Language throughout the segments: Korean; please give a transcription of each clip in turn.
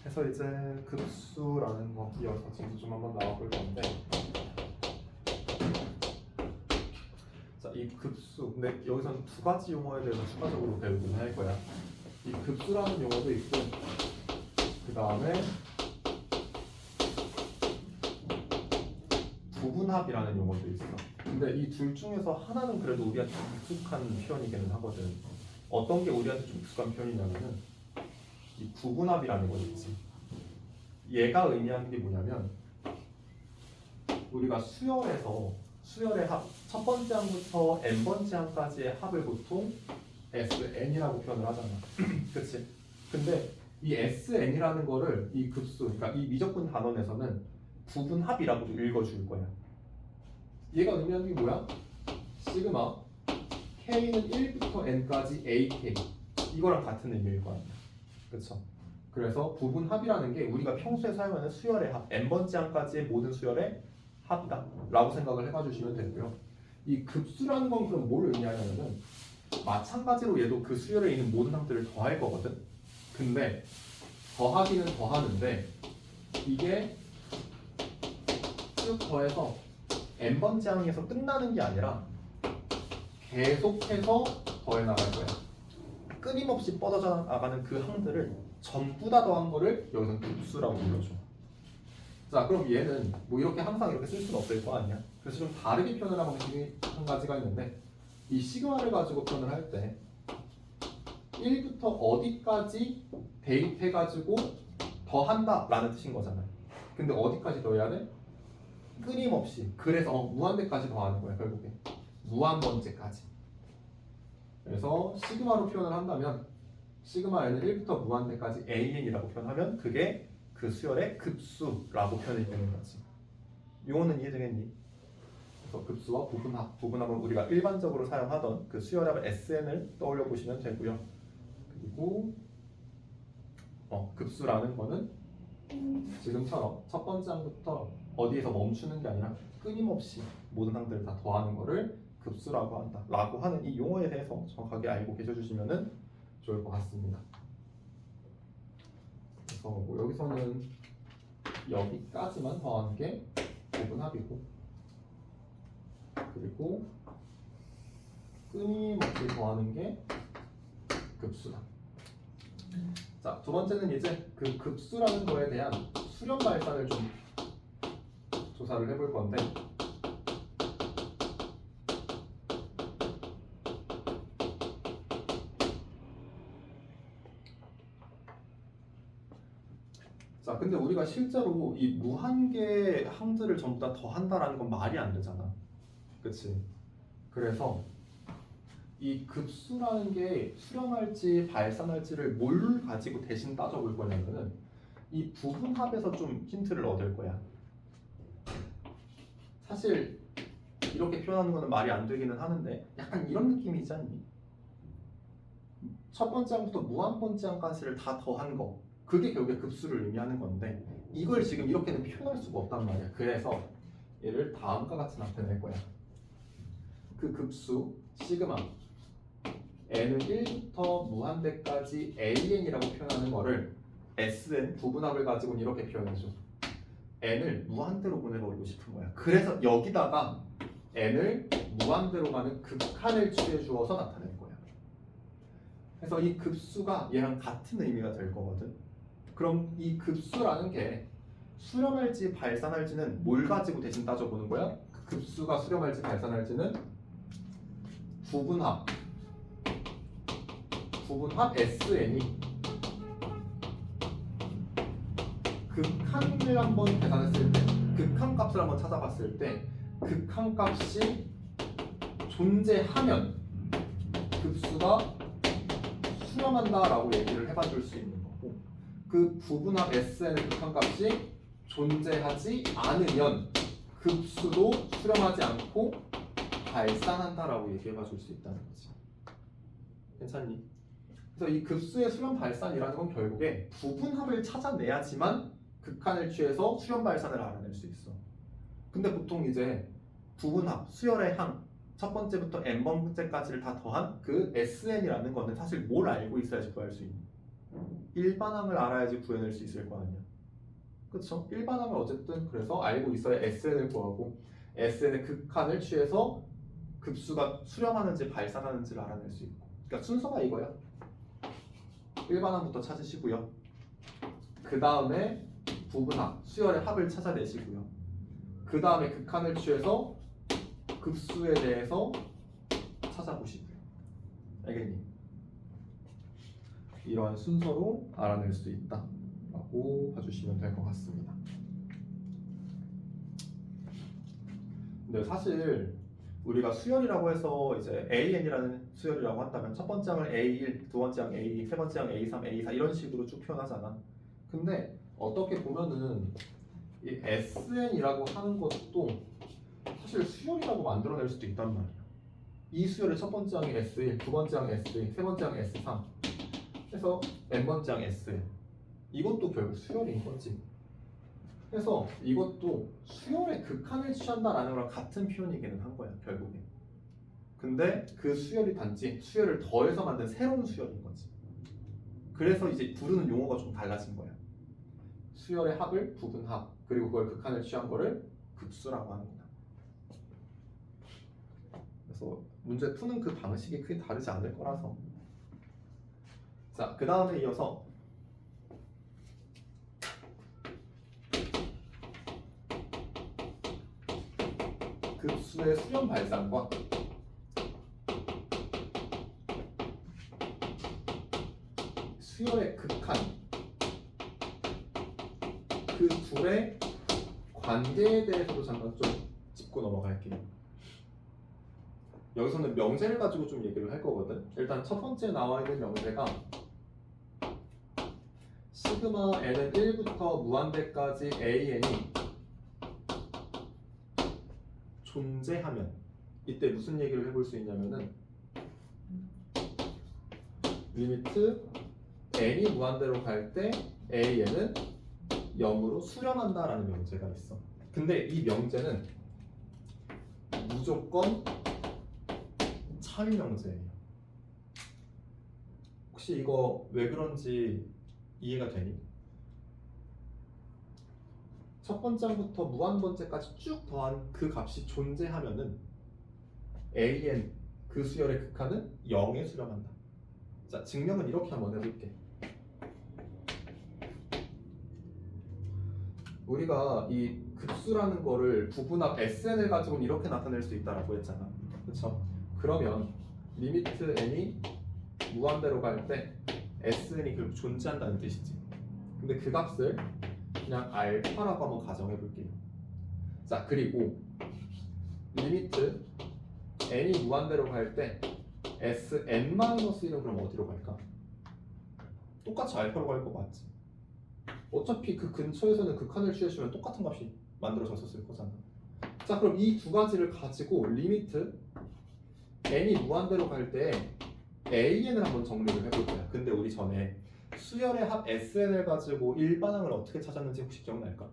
그래서 이제 급수라는 거 이어서 진도 좀 한번 나와볼 건데, 자, 이 급수. 근데 여기서는 두 가지 용어에 대해서 추가적으로 배우긴 할 거야. 이 급수라는 용어도 있고, 그 다음에 부분합이라는 용어도 있어. 근데 이 둘 중에서 하나는 그래도 우리한테 좀 익숙한 표현이기는 하거든. 어떤 게 우리한테 좀 익숙한 표현이냐면은 이 부분합이라는 거 있지. 얘가 의미하는 게 뭐냐면 우리가 수열의 합, 첫 번째 항부터 n번째 항까지의 합을 보통 SN이라고 표현을 하잖아. 그치? 근데 이 SN이라는 거를 이 급수, 그러니까 이 미적분 단원에서는 부분합이라고 읽어줄 거야. 얘가 의미하는 게 뭐야? 시그마 K는 1부터 N까지 AK, 이거랑 같은 의미일 거 아니야. 그쵸? 그래서 부분합이라는 게 우리가 평소에 사용하는 수열의 합, n번째 항까지의 모든 수열의 합이다 라고 생각을 해봐주시면 되고요. 이 급수라는 건 그럼 뭘 의미하냐면은 마찬가지로 얘도 그 수열에 있는 모든 항들을 더할 거거든. 근데 더하기는 더하는데 이게 쭉 더해서 n번째 항에서 끝나는 게 아니라 계속해서 더해 나갈 거야. 끊임없이 뻗어져 나가는 그 항들을 전부 다 더한 거를 여기서 급수라고 불러줘. 자, 그럼 얘는 뭐 이렇게 항상 이렇게 쓸 수는 없을 거 아니야. 그래서 좀 다르게 표현을 하는 방식이 한 가지가 있는데, 이 시그마를 가지고 표현을 할 때 1부터 어디까지 대입해가지고 더한다 라는 뜻인 거잖아요. 근데 어디까지 더해야 돼? 끊임없이. 그래서 무한대까지 더하는 거야, 결국에. 무한번째까지. 그래서 시그마로 표현을 한다면 시그마 n을 1부터 무한대까지 an이라고 표현하면 그게 그 수열의 급수라고 표현이 되는 거지. 용어는 이해되겠니? 그래서 급수와 부분합은 우리가 일반적으로 사용하던 그 수열합 SN을 떠올려 보시면 되고요. 그리고 급수라는 거는 지금처럼 첫 번째 항부터 어디에서 멈추는 게 아니라 끊임없이 모든 항들을 다 더하는 거를 급수라고 한다 라고 하는 이 용어에 대해서 정확하게 알고 계셔주시면 좋을 것 같습니다. 그래서 뭐 여기서는 여기까지만 더하는 게 부분합이고, 그리고 끊임없이 더하는 게 급수다. 자, 두 번째는 이제 그 급수라는 거에 대한 수렴 발산을 좀 조사를 해볼 건데, 자, 근데 우리가 실제로 이 무한개 항들을 전부 다 더한다라는 건 말이 안 되잖아. 그치? 그래서 이 급수라는 게 수렴할지 발산할지를 뭘 가지고 대신 따져볼 거냐면은 이 부분합에서 좀 힌트를 얻을 거야. 사실 이렇게 표현하는 거는 말이 안 되기는 하는데 약간 이런 느낌이지 않니? 첫 번째 항부터 무한번째 항까지를 다 더한 거, 그게 결국에 급수를 의미하는 건데 이걸 지금 이렇게는 표현할 수가 없단 말이야. 그래서 얘를 다음과 같이 나타낼 거야. 그 급수 시그마 n은 1부터 무한대까지 an이라고 표현하는 거를 sn 부분합을 가지고는 이렇게 표현해줘. n을 무한대로 보내버리고 싶은 거야. 그래서 여기다가 n을 무한대로 가는 극한을 취해 주어서 나타낼 거야. 그래서 이 급수가 얘랑 같은 의미가 될 거거든. 그럼 이 급수라는 게 수렴할지 발산할지는 뭘 가지고 대신 따져보는 거야? 그 급수가 수렴할지 발산할지는 부분합 SN이 극한을 한번 계산했을 때, 극한 값을 한번 찾아봤을 때 극한 값이 존재하면 급수가 수렴한다라고 얘기를 해봐줄 수 있는 거고, 그 부분합 SN의 극한 값이 존재하지 않으면 급수도 수렴하지 않고 발산한다라고 얘기해봐줄 수 있다는 거지. 괜찮니? 그래서 이 급수의 수렴 발산이라는 건 결국에 부분합을 찾아내야지만 극한을 취해서 수렴 발산을 알아낼 수 있어. 근데 보통 이제 부분합, 수열의 항, 첫 번째부터 n번째까지를 다 더한 그 SN이라는 거는 사실 뭘 알고 있어야지 구할 수 있니? 일반항을 알아야지 구해낼 수 있을 거 아니야. 그쵸? 일반항을 어쨌든 그래서 알고 있어야 SN을 구하고 SN의 극한을 취해서 급수가 수렴하는지 발산하는지를 알아낼 수 있고. 그러니까 순서가 이거야. 일반항부터 찾으시고요. 그 다음에 부분항, 수열의 합을 찾아내시고요. 그 다음에 극한을 취해서 급수에 대해서 찾아보시고요. 알겠니? 이러한 순서로 알아낼 수 있다 라고 봐주시면 될 것 같습니다. 근데 사실 우리가 수열이라고 해서 이제 AN이라는 수열이라고 한다면 첫 번째 항을 A1, 두 번째 항 A2, 세 번째 항 A3, A4 이런 식으로 쭉 표현하잖아. 근데 어떻게 보면은 이 SN이라고 하는 것도 사실 수열이라고 만들어낼 수도 있단 말이야. 이 수열의 첫 번째 항이 S1, 두 번째 항 S2, 세 번째 항 S3 해서 n번째 항 SN. 이것도 결국 수열인 거지. 그래서 이것도 수열의 극한을 취한다라는 거랑 같은 표현이기는 한 거야 결국에. 근데 그 수열이 단지 수열을 더해서 만든 새로운 수열인 거지. 그래서 이제 부르는 용어가 좀 달라진 거야. 수열의 합을 부분합, 그리고 그걸 극한을 취한 거를 급수라고 하는 거야. 그래서 문제 푸는 그 방식이 크게 다르지 않을 거라서. 자, 그 다음에 이어서 급수의 수렴 발산과 수열의 극한, 그 둘의 관계에 대해서도 잠깐 좀 짚고 넘어갈게요. 여기서는 명제를 가지고 좀 얘기를 할 거거든. 일단 첫 번째 나와 있는 명제가 시그마 n은 1부터 무한대까지 an이 존재하면, 이때 무슨 얘기를 해볼 수 있냐면은 리미트 n이 무한대로 갈 때 an은 0으로 수렴한다라는 명제가 있어. 근데 이 명제는 무조건 차위 명제예요. 혹시 이거 왜 그런지 이해가 되니? 첫 번째부터 무한 번째까지 쭉 더한 그 값이 존재하면은 an 그 수열의 극한은 0에 수렴한다. 자, 증명은 이렇게 한번 해볼게. 우리가 이 급수라는 거를 부분합 SN을 가지고는 이렇게 나타낼 수 있다라고 했잖아. 그쵸? 그러면 리미트 n이 무한대로 갈 때 SN이 결국 존재한다는 뜻이지. 근데 그 값을 그냥 알파라고 한번 가정해 볼게요. 자, 그리고 리미트 n이 무한대로 갈 때 Sn-1은 그럼 어디로 갈까? 똑같이 알파로 갈 거 맞지? 어차피 그 근처에서는 극한을 취해주면 똑같은 값이 만들어졌을 거잖아. 자, 그럼 이 두 가지를 가지고 리미트 n이 무한대로 갈 때 an을 한번 정리를 해볼 거야. 근데 우리 전에 수열의 합 sn을 가지고 일반항을 어떻게 찾았는지 혹시 기억날까?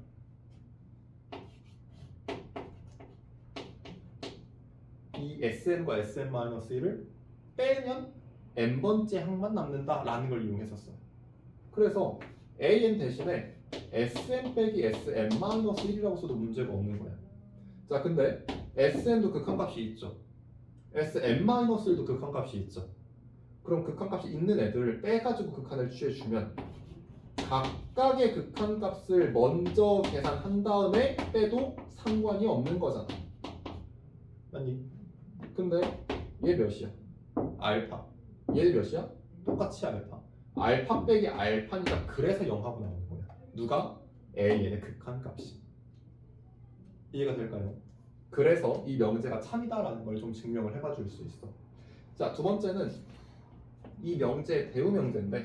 이 sn과 sn-1을 빼면 n번째 항만 남는다라는 걸 이용했었어요. 그래서 an 대신에 sn 빼기 sn-1이라고 써도 문제가 없는 거야. 자, 근데 sn도 극한값이 있죠. sn-1도 극한값이 있죠. 그럼 극한값이 있는 애들을 빼가지고 극한을 취해주면 각각의 극한값을 먼저 계산한 다음에 빼도 상관이 없는 거잖아. 맞니? 근데 얘 몇이야? 알파. 얘 몇이야? 똑같이 알파. 알파 빼기 알파니까 그래서 0하고 나오는 거야. 누가? AN의 극한값이. 이해가 될까요? 그래서 이 명제가 참이다라는 걸 좀 증명을 해봐 줄 수 있어. 자, 두 번째는 이 명제 대우 명제인데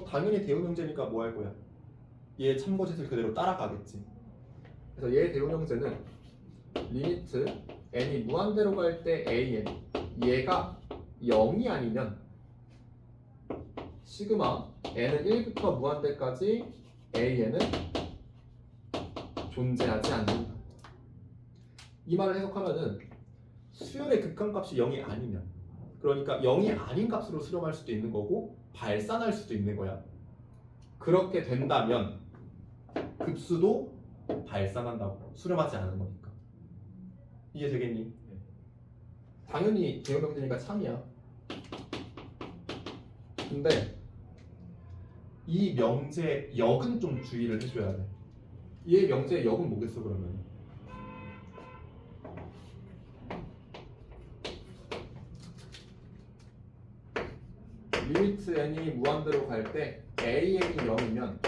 당연히 대우 명제니까 뭐 할 거야? 얘 참고짓을 그대로 따라가겠지. 그래서 얘 대우 명제는 리미트 n이 무한대로 갈 때 an 얘가 0이 아니면 시그마 n은 1부터 무한대까지 an은 존재하지 않는다. 이 말을 해석하면은 수열의 극한값이 0이 아니면, 그러니까 0이 아닌 값으로 수렴할 수도 있는 거고 발산할 수도 있는 거야. 그렇게 된다면 급수도 발생한다고. 수렴하지 않은 거니까. 이해되겠니? 당연히 제곱병제니까 참이야. 근데 이 명제 역은 좀 주의를 해줘야 돼. 얘 명제의 역은 뭐겠어 그러면? 리미트 n이 무한대로 갈 때 an이 0이면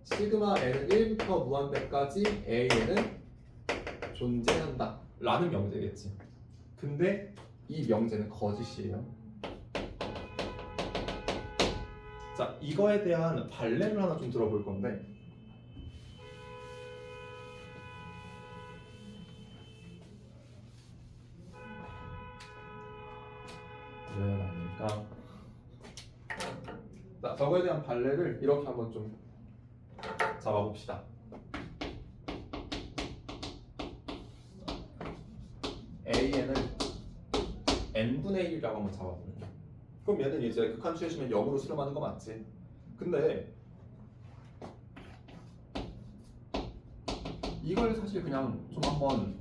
시그마 n은 1부터 무한대까지 an은 존재한다 라는 명제겠지. 근데 이 명제는 거짓이에요. 자, 이거에 대한 발레를 하나 좀 들어볼 건데 왜 아닐까? 자, 저거에 대한 발레를 이렇게 한번 좀 잡아봅시다. AN을 n분의 1이라고 한번 잡아보면, 그럼 얘는 이제 극한 추해시면 0으로 수렴하는 거 맞지? 근데 이걸 사실 그냥 좀 한번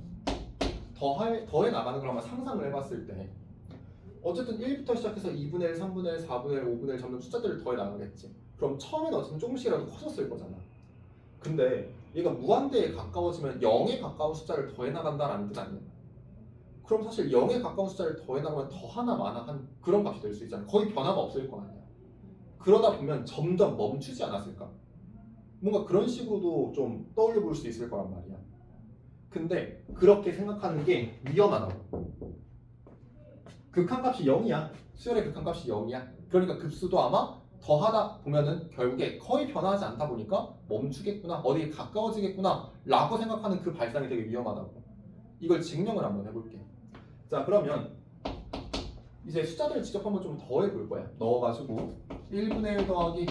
더해 나가는 걸 한번 상상을 해봤을 때 어쨌든 1부터 시작해서 2분의 1, 3분의 1, 4분의 1, 5분의 1 점점 숫자들을 더해 나가겠지. 그럼 처음에는 어쨌든 조금씩이라도 커졌을 거잖아. 근데 얘가 무한대에 가까워지면 0에 가까운 숫자를 더해 나간다라는 뜻 아니야? 그럼 사실 0에 가까운 숫자를 더해 나가면 더 하나 많아 한 그런 값이 될 수 있잖아. 거의 변화가 없을 거 아니야. 그러다 보면 점점 멈추지 않았을까? 뭔가 그런 식으로도 좀 떠올려 볼 수 있을 거란 말이야. 근데 그렇게 생각하는 게 위험하다고. 극한값이 0이야. 수열의 극한값이 0이야. 그러니까 급수도 아마 더하다 보면은 결국에 거의 변화하지 않다 보니까 멈추겠구나, 어디에 가까워지겠구나 라고 생각하는 그 발상이 되게 위험하다고. 이걸 증명을 한번 해볼게. 자, 그러면 이제 숫자들을 직접 한번 좀 더해 볼 거야. 넣어가지고 1분의 1 더하기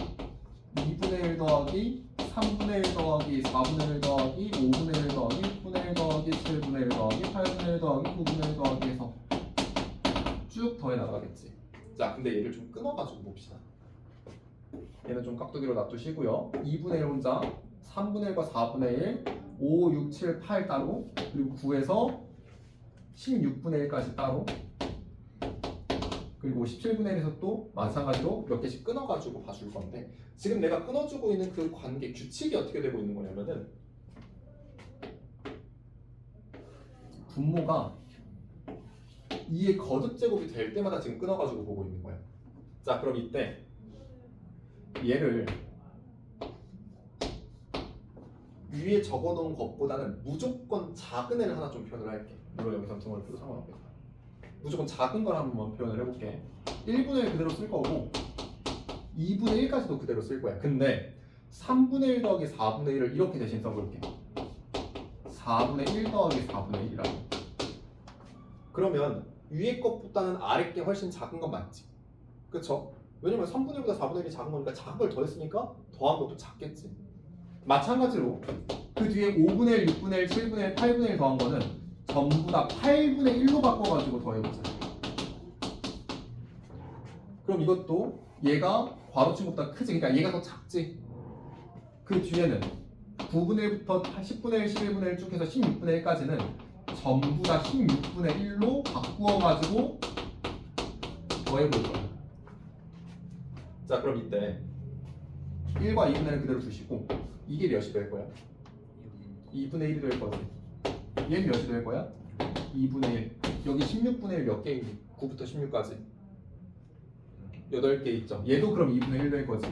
2분의 1 더하기 3분의 1 더하기 4분의 1 더하기 5분의 1 더하기 6분의 1 더하기 7분의 1 더하기 8분의 1 더하기 9분의 1 더하기 해서 쭉 더해 나가겠지. 자, 근데 얘를 좀 끊어가지고 봅시다. 얘는 좀 깍두기로 놔두시고요. 2분의 1 혼자, 3분의 1과 4분의 1, 5, 6, 7, 8 따로, 그리고 9에서 16분의 1까지 따로, 그리고 17분의 1에서 또 마찬가지로 몇 개씩 끊어가지고 봐줄 건데, 지금 내가 끊어주고 있는 그 관계 규칙이 어떻게 되고 있는 거냐면은 분모가 2의 거듭 제곱이 될 때마다 지금 끊어가지고 보고 있는 거야. 자, 그럼 이때 얘를 위에 적어놓은 것보다는 무조건 작은 애를 하나 좀 표현을 할게. 물론 여기서 등호를 상관없겠다. 무조건 작은 걸 한번 표현을 해볼게. 1분의 1 그대로 쓸 거고 2분의 1까지도 그대로 쓸 거야. 근데 3분의 1 더하기 4분의 1을 이렇게 대신 써볼게. 4분의 1 더하기 4분의 1이라고. 그러면 위에 것보다는 아래 게 훨씬 작은 건 맞지? 그쵸? 왜냐면 3분의 1보다 4분의 1이 작은 거니까 작은 걸 더했으니까 더한 것도 작겠지. 마찬가지로 그 뒤에 5분의 1, 6분의 1, 7분의 1, 8분의 1 더한 거는 전부 다 8분의 1로 바꿔가지고 더해보자. 그럼 이것도 얘가 괄호친 것보다 크지? 그러니까 얘가 더 작지? 그 뒤에는 9분의 1부터 10분의 1, 11분의 1 쭉 해서 16분의 1까지는 전부 다 16분의 1로 바꾸어가지고 더해볼 거야. 자, 그럼 이때 1과 2분의 1 그대로 두시고 이게 몇이 될 거야? 2분의 1이 될 거지. 얘는 몇이 될 거야? 2분의 1. 여기 16분의 1 몇 개 있니? 9부터 16까지 8개 있죠. 얘도 그럼 2분의 1 될 거지.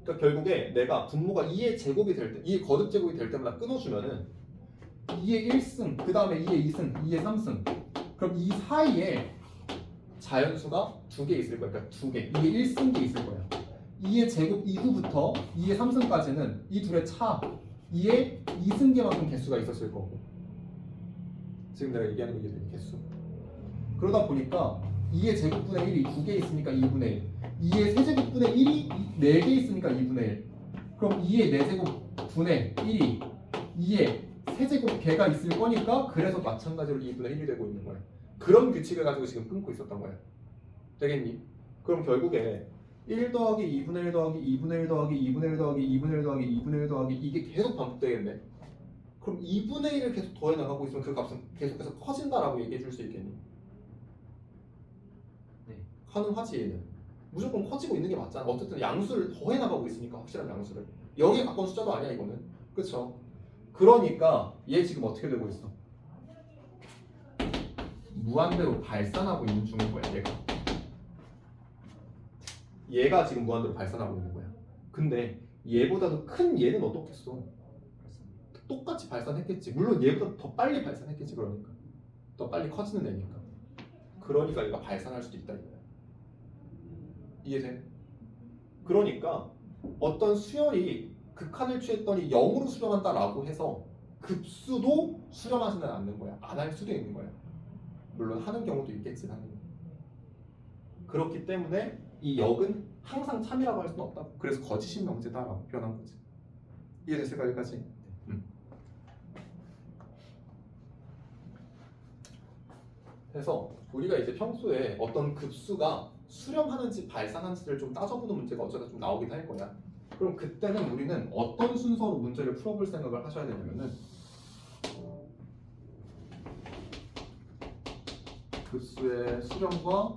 그러니까 결국에 내가 분모가 2의 제곱이 될 때, 2의 거듭 제곱이 될 때마다 끊어주면은 2의 1승, 그 다음에 2의 2승, 2의 3승. 그럼 이 사이에 자연수가 2개 있을 거야. 그러니까 2개. 2의 1승계 있을 거야. 2의 제곱 이후부터 2의 3승까지는 이 둘의 차 2의 2승계만큼 개수가 있었을 거고. 지금 내가 얘기하는 게 이게 개수. 그러다 보니까 2의 제곱분의 1이 2개 있으니까 2분의 1. 2의 세제곱분의 1이 4개 있으니까 2분의 1. 그럼 2의 4제곱분의 1이 2의 세제곱 개가 있을 거니까 그래서 마찬가지로 2분의 1이 되고 있는 거야. 그런 규칙을 가지고 지금 끊고 있었던 거야. 되겠니? 그럼 결국에 1 더하기 2분의 1 더하기 2분의 1 더하기 2분의 1 더하기 2분의 1 더하기 2분의 1 더하기 이게 계속 반복되겠네. 그럼 2분의 1을 계속 더해 나가고 있으면 그 값은 계속해서 커진다라고 얘기해 줄 수 있겠니? 네. 가능하지 얘는. 무조건 커지고 있는 게 맞잖아. 어쨌든 양수를 더해 나가고 있으니까 확실한 양수를. 0에 가까운 숫자도 아니야 이거는. 그쵸? 그러니까 얘 지금 어떻게 되고 있어? 무한대로 발산하고 있는 중인 거야 얘가 지금 무한대로 발산하고 있는 거야. 근데 얘보다도 큰 얘는 어떻겠어? 똑같이 발산했겠지. 물론 얘보다 더 빨리 발산했겠지. 그러니까 더 빨리 커지는 애니까. 그러니까 얘가 발산할 수도 있다 이거야. 이해돼? 그러니까 어떤 수열이 극한을 취했더니 0으로 수렴한다라고 해서 급수도 수렴하지는 않는 거야. 안 할 수도 있는 거야. 물론 하는 경우도 있겠지 당연히. 그렇기 때문에 이 역은 항상 참이라고 할 수는 없다. 그래서 거짓인 명제다라고 표현한 거지. 이해됐을까 여기까지? 그래서 우리가 이제 평소에 어떤 급수가 수렴하는지 발산하는지를 좀 따져보는 문제가 어쩌다 좀 나오긴 할 거야. 그럼 그때는 우리는 어떤 순서로 문제를 풀어볼 생각을 하셔야 되냐면은 급수의 수렴과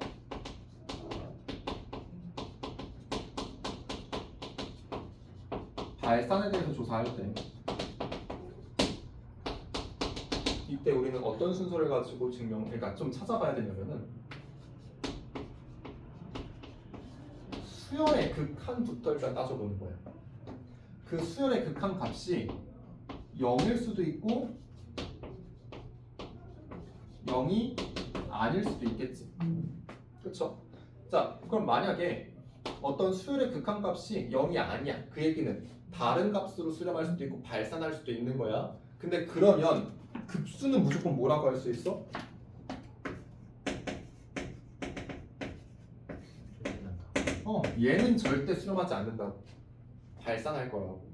발산에 대해서 조사할 때 이때 우리는 어떤 순서를 가지고 그러니까 좀 찾아봐야 되냐면은 수열의 극한부터 일단 따져보는 거예요. 그 수열의 극한 값이 0일 수도 있고 0이 아닐 수도 있겠지. 그렇죠? 자, 그럼 만약에 어떤 수열의 극한 값이 0이 아니야. 그 얘기는 다른 값으로 수렴할 수도 있고 발산할 수도 있는 거야. 근데 그러면 급수는 무조건 뭐라고 할 수 있어? 얘는 절대 수렴하지 않는다고. 발산할 거라고.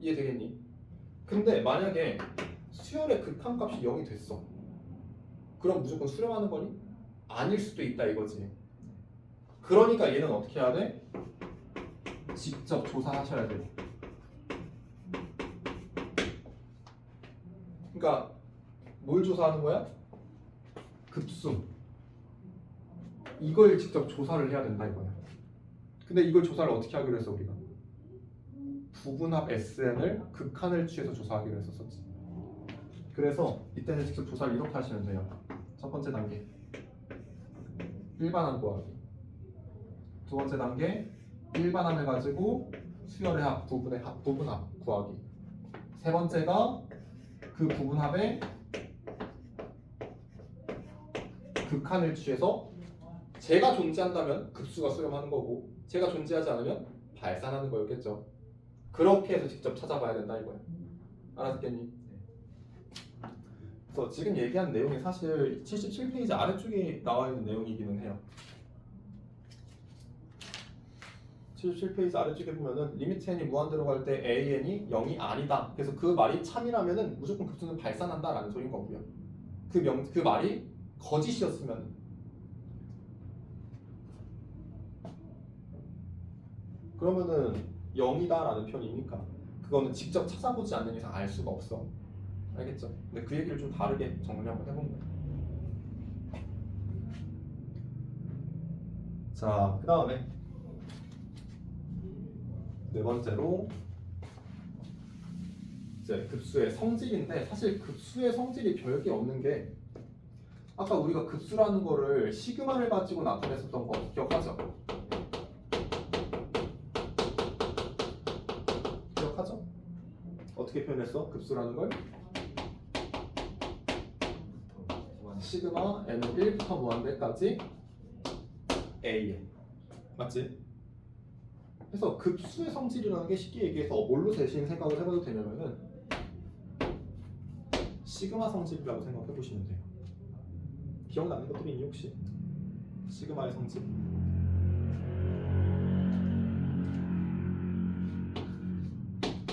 이해되겠니? 근데 만약에 수열의 극한값이 0이 됐어. 그럼 무조건 수렴하는 거니? 아닐 수도 있다 이거지. 그러니까 얘는 어떻게 해야 돼? 직접 조사하셔야 돼. 그러니까 뭘 조사하는 거야? 급수. 이걸 직접 조사를 해야 된다 이거야. 근데 이걸 조사를 어떻게 하기로 했어 우리가? 부분합 SN을 극한을 취해서 조사하기로 했었지. 그래서 이때는 직접 조사를 이렇게 하시면 돼요. 첫 번째 단계 일반항 구하기. 두 번째 단계 일반항을 가지고 수열의 합, 부분의 합, 부분합 구하기. 세 번째가 그 부분합의 극한을 취해서 제가 존재한다면 급수가 수렴하는 거고 제가 존재하지 않으면 발산하는 거였겠죠. 그렇게 해서 직접 찾아봐야 된다 이거야. 알았겠니? 그래서 지금 얘기한 내용이 사실 77페이지 아래쪽에 나와 있는 내용이기는 해요. 77페이지 아래쪽에 보면은 리미트 n이 무한대로 갈 때 an이 0이 아니다. 그래서 그 말이 참이라면은 무조건 급수는 발산한다라는 소린 거고요. 그 말이 거짓이었으면 그러면은 0이다라는 표현이니까 그거는 직접 찾아보지 않는 이상 알 수가 없어. 알겠죠? 근데 그 얘기를 좀 다르게 정리 한번 해보는 거예요. 자, 그 다음에 네 번째로 이제 급수의 성질인데 사실 급수의 성질이 별게 없는 게 아까 우리가 급수라는 거를 시그마를 가지고 나타냈었던 거 기억하죠? 기억하죠? 어떻게 표현했어? 급수라는 걸? 시그마 n은 1부터 무한대까지 a에 맞지? 그래서 급수의 성질이라는 게 쉽게 얘기해서 뭘로 대신 생각을 해봐도 되냐면은 시그마 성질이라고 생각해 보시면 돼요. 기억나는 것들이 있니 혹시? 시그마의 성질.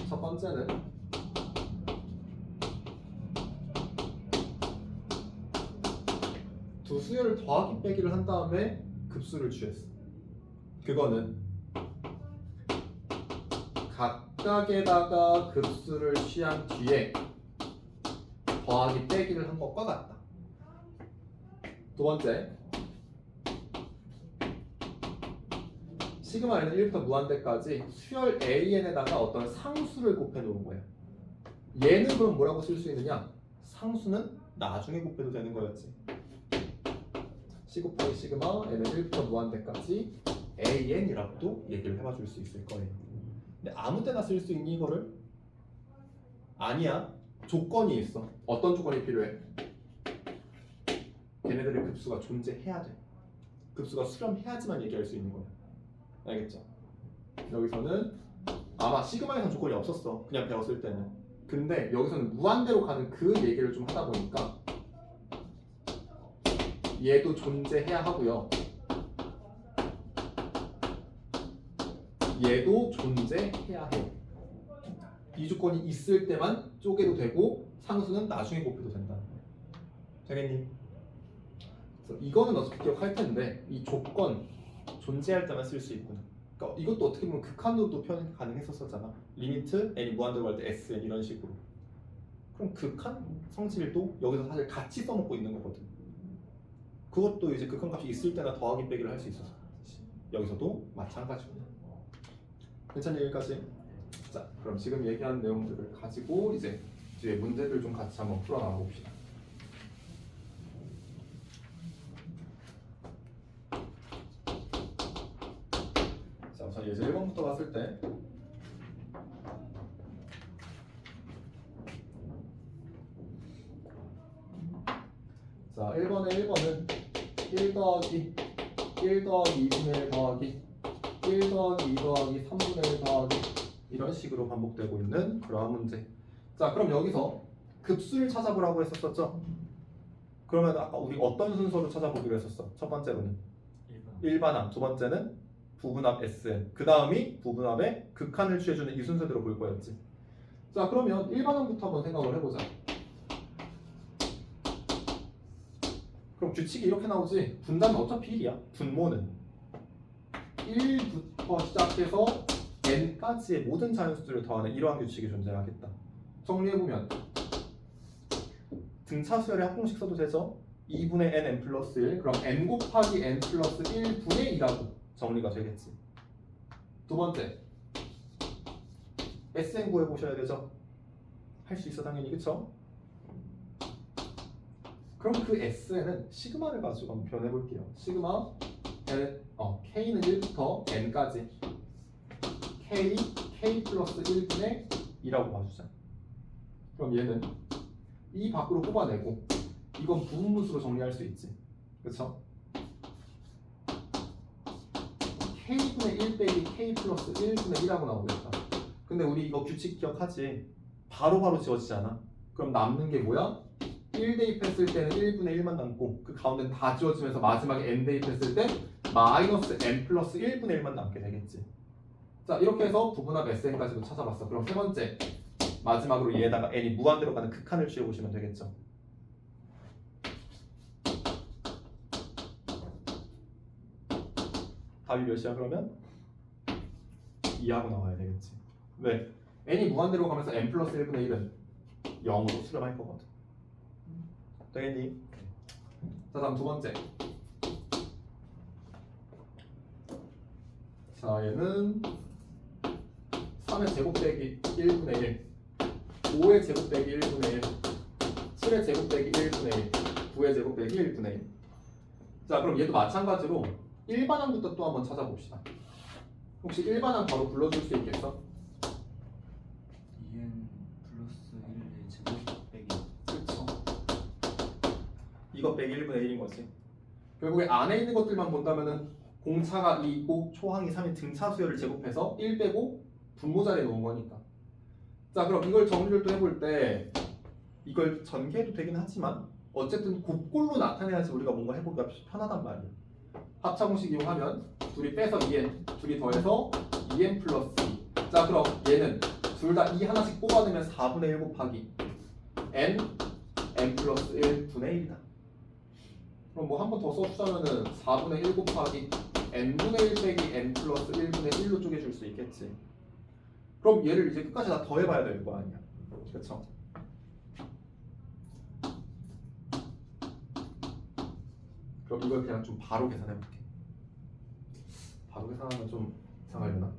첫 번째는 두 수열을 더하기 빼기를 한 다음에 급수를 취했어. 그거는 각각에다가 급수를 취한 뒤에 더하기 빼기를 한 것과 같다. 두 번째, 시그마 n은 1부터 무한대까지 수열 an에다가 어떤 상수를 곱해 놓은 거예요. 얘는 그럼 뭐라고 쓸 수 있느냐? 상수는 나중에 곱해도 되는 거였지. C 곱하기 시그마 n은 1부터 무한대까지 an이라고도 얘기를 해봐 줄 수 있을 거예요. 근데 아무 때나 쓸 수 있니 이거를? 아니야. 조건이 있어. 어떤 조건이 필요해? 걔네들의 급수가 존재해야 돼. 급수가 수렴해야지만 얘기할 수 있는 거야. 알겠죠? 여기서는 아마 시그마에선 조건이 없었어. 그냥 배웠을 때는. 근데 여기서는 무한대로 가는 그 얘기를 좀 하다 보니까 얘도 존재해야 하고요. 얘도 존재해야 해요. 이 조건이 있을 때만 쪼개도 되고 상수는 나중에 곱해도 된다는 거예요. 되겠니? 그래서 이거는 어차피 기억할 텐데 이 조건 존재할 때만 쓸 수 있구나. 그러니까 이것도 어떻게 보면 극한으로도 표현 가능했었잖아. 리미트 n이 무한대로 갈 때 sn 이런 식으로. 그럼 극한 성질도 여기서 사실 같이 써먹고 있는 거거든. 그것도 이제 극한값이 있을 때나 더하기 빼기를 할 수 있어서 여기서도 마찬가지구나. 괜찮니 여기까지? 자, 그럼 지금 얘기한 내용들을 가지고 이제 뒤에 문제들 좀 같이 한번 풀어나가 봅시다. 자, 우선 예제 1번부터 봤을 때 자, 1번은 1 더하기 1 더하기 2분의 1 더하기 1 더하기 2 더하기 3분의 1 더하기 이런 식으로 반복되고 있는 그러한 문제. 자, 그럼 여기서 급수를 찾아보라고 했었죠? 그러면 아까 우리 어떤 순서로 찾아보기로 했었어? 첫 번째로는 일반항, 두 번째는 부분합 Sn, 그 다음이 부분합의 극한을 취해주는 이 순서대로 볼 거였지. 자, 그러면 일반항부터 한번 생각을 해보자. 그럼 규칙이 이렇게 나오지. 분담은 어차피 1이야. 분모는 1부터 시작해서 n까지의 모든 자연수들을 더하는 이러한 규칙이 존재하겠다. 정리해보면 등차수열의 합공식 써도 되죠? 2분의 n 플러스 1. 그럼 n 곱하기 n 플러스 1분의 2라고 정리가 되겠지. 두 번째, Sn 구해보셔야 되죠? 할 수 있어 당연히, 그쵸? 그럼 그 Sn은 시그마를 가지고 한번 변해볼게요. 시그마 K는 1부터 N까지 K 플러스 1분의 2라고 봐주자. 그럼 얘는 이 밖으로 뽑아내고 이건 부분분수로 정리할 수 있지. 그쵸? K분의 1 빼기 K 플러스 1분의 1라고 나오겠다. 근데 우리 이거 규칙 기억하지? 바로바로 지워지지 않아? 그럼 남는 게 뭐야? 1 대입했을 때는 1분의 1만 남고 그 가운데는 다 지워지면서 마지막에 n 대입했을 때 마이너스 n 플러스 1분의 1만 남게 되겠지. 자, 이렇게 해서 부분합 Sn까지도 찾아봤어. 그럼 세 번째, 마지막으로 얘에다가 n이 무한대로 가는 극한을 취해보시면 되겠죠. 답이 몇이야 그러면? 2하고 나와야 되겠지. 왜? n이 무한대로 가면서 n 플러스 1분의 1은 0으로 수렴할 거거든. 되겠니? 자, 다음 두 번째. 자, 얘는 3의 제곱 빼기 1분의 1, 5의 제곱 빼기 1분의 1, 7의 제곱 빼기 1분의 1, 9의 제곱 빼기 1분의 1. 자, 그럼 얘도 마찬가지로 일반항부터 또 한번 찾아봅시다. 혹시 일반항 바로 불러줄 수 있겠어? 2n 플러스 1의 제곱 빼기. 그쵸. 이거 빼기 1분의 1인 거지. 결국에 안에 있는 것들만 본다면은 공차가 2고 초항이 3인 등차수열을 제곱해서 1 빼고 분모 자리에 놓은 거니까. 자, 그럼 이걸 정리를 또 해볼 때 이걸 전개해도 되긴 하지만 어쨌든 곱골로 나타내야지 우리가 뭔가 해보기가 편하단 말이야. 합차공식 이용하면 둘이 빼서 2n, 둘이 더해서 2n 플러스 2. 자, 그럼 얘는 둘 다 2 하나씩 뽑아내면 4분의 1 곱하기 n 플러스 1분의 1이다. 그럼 뭐 한 번 더 써주자면은 4분의 1 곱하기 n분의 1 빼기 n 플러스 1분의 1로 쪼개줄 수 있겠지. 그럼 얘를 이제 끝까지 다 더해봐야 될 거 아니야. 그렇죠? 그럼 이걸 그냥 좀 바로 계산해볼게. 바로 계산하면 좀 이상하려나?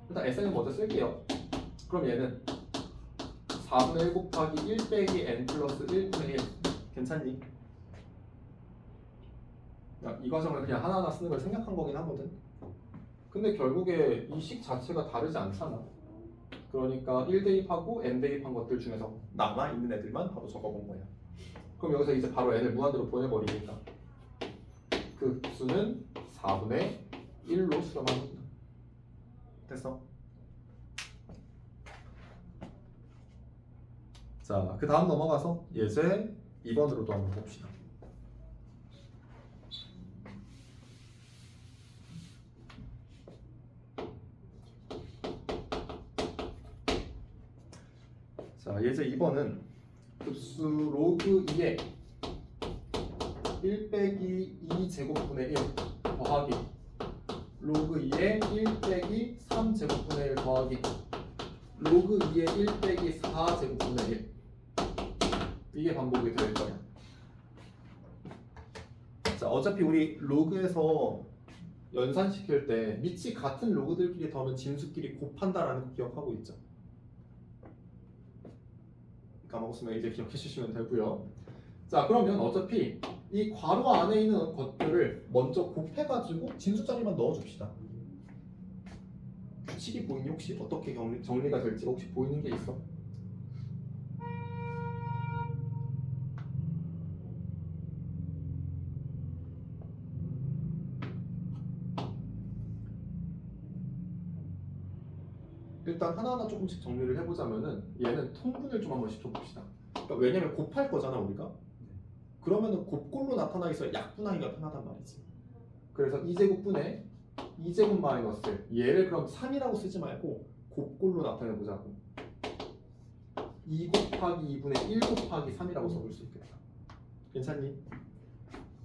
일단 SN은 먼저 쓸게요. 그럼 얘는 4분의 1 곱하기 1 빼기 n 플러스 1분의 1 괜찮니? 야, 이 과정을 그냥 하나하나 쓰는 걸 생략한 거긴 하거든. 근데 결국에 이 식 자체가 다르지 않잖아. 그러니까 1 대입하고 n 대입한 것들 중에서 남아있는 애들만 바로 적어본 거야. 그럼 여기서 이제 바로 n을 무한대로 보내버리니까 그 수는 4분의 1로 수렴하는 거야. 됐어? 자, 그 다음 넘어가서 예제 2번으로도 한번 봅시다. 자, 예제 2번은 급수 로그 2의 1 빼기 2 제곱분의 1 더하기 로그 2의 1 빼기 3 제곱분의 1 더하기 로그 2의 1 빼기 4 제곱분의 1 이게 반복이 될 거야. 자, 어차피 우리 로그에서 연산시킬 때 밑이 같은 로그들끼리 더하면 진수끼리 곱한다라는 거 기억하고 있죠? 까먹었으면 이제 기억해 주시면 되고요. 자, 그러면 어차피 이 괄호 안에 있는 것들을 먼저 곱해가지고 진수자리만 넣어줍시다. 규칙이 보이니? 혹시 어떻게 정리가 될지 혹시 보이는 게 있어? 일단 하나하나 조금씩 정리를 해보자면은 얘는 통분을 좀 한번 시켜봅시다. 그러니까 왜냐면 곱할 거잖아 우리가. 그러면은 곱꼴로 나타나 있어야 약분하기가 편하단 말이지. 그래서 2제곱분의 2제곱 마이너스 얘를 그럼 3이라고 쓰지 말고 곱꼴로 나타내 보자고. 2 곱하기 2분의 1 곱하기 3이라고 써볼 수 있겠다. 괜찮니?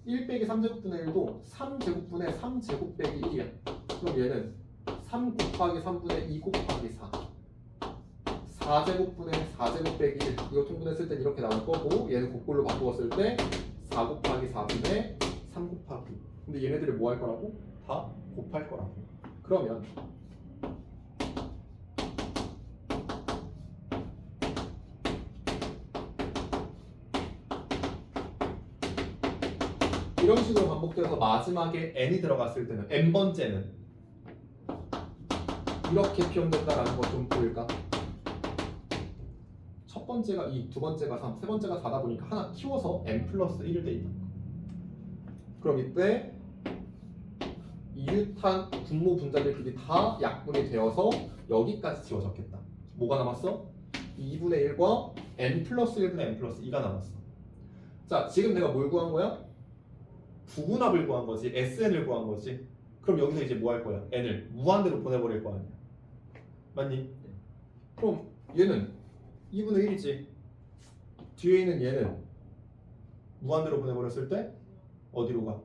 1 빼기 3제곱분의 1도 3제곱분의 3제곱 빼기 1이야. 그럼 얘는 3 곱하기 3분의 2 곱하기 4 4제곱분의 4제곱 빼기 1 이거 통분했을 땐 이렇게 나올 거고 얘는 곱꼴로 바꾸었을 때 4 곱하기 4분의 3 곱하기 근데 얘네들이 뭐 할 거라고? 다 곱할 거라고. 그러면 이런 식으로 반복돼서 마지막에 n이 들어갔을 때는 n번째는 이렇게 표현된다라는 거 좀 보일까? 첫 번째가 2, 두 번째가 3, 세 번째가 4다 보니까 하나 키워서 n 플러스 1을 대입한 거. 그럼 이때 이유탄 분모 분자들끼리 다 약분이 되어서 여기까지 지워졌겠다. 뭐가 남았어? 2분의 1과 n 플러스 1분의 n 플러스 2가 남았어. 자, 지금 내가 뭘 구한 거야? 부분합을 구한 거지. SN을 구한 거지. 그럼 여기서 이제 뭐 할 거야? n을 무한대로 보내버릴 거 아니야. 맞니? 그럼 얘는 2분의 1이지. 뒤에 있는 얘는 무한대로 보내버렸을 때 어디로 가?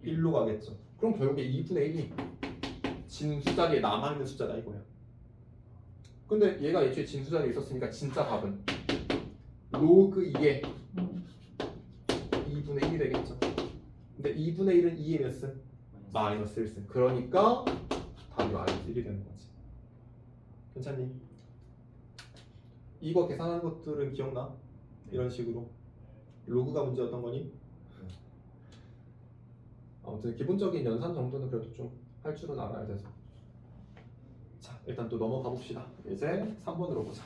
1로 가겠죠. 그럼 결국에 2분의 1이 진수자리에 남아있는 숫자다 이거야. 근데 얘가 애초에 진수자리에 있었으니까 진짜 답은 로그 2의 2분의 1이 되겠죠. 근데 2분의 1은 2의 몇 승? 마이너스 1승. 그러니까 답이 마이너스 1이 되는 거지. 괜찮니? 이거 계산하는 것들은 기억나? 이런 식으로 로그가 문제였던 거니? 아무튼 기본적인 연산 정도는 그래도 좀 할 줄은 알아야 돼서. 자, 일단 또 넘어가 봅시다. 이제 3번으로 보자.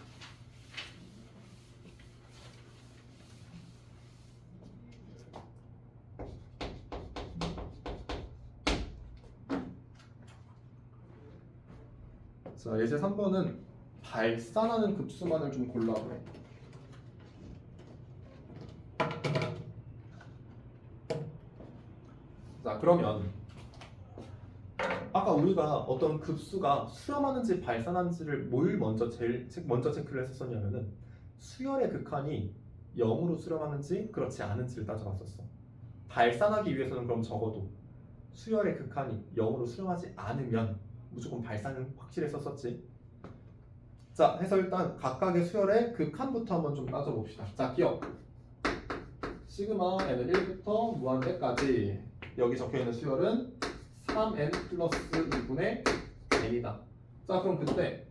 자, 예제 3번은 발산하는 급수만을 좀 골라보래. 자, 그러면 아까 우리가 어떤 급수가 수렴하는지 발산하는지를 뭘 먼저 체크를 했었냐면은 수열의 극한이 0으로 수렴하는지 그렇지 않은지를 따져봤었어. 발산하기 위해서는 그럼 적어도 수열의 극한이 0으로 수렴하지 않으면 무조건 발산은 확실했었었지. 자, 해서 일단 각각의 수열의 극한부터 한번 좀 따져봅시다. 자, 기억. 시그마 n은 1부터 무한대까지 여기 적혀있는 수열은 3n 플러스 2분의 n이다. 자, 그럼 그때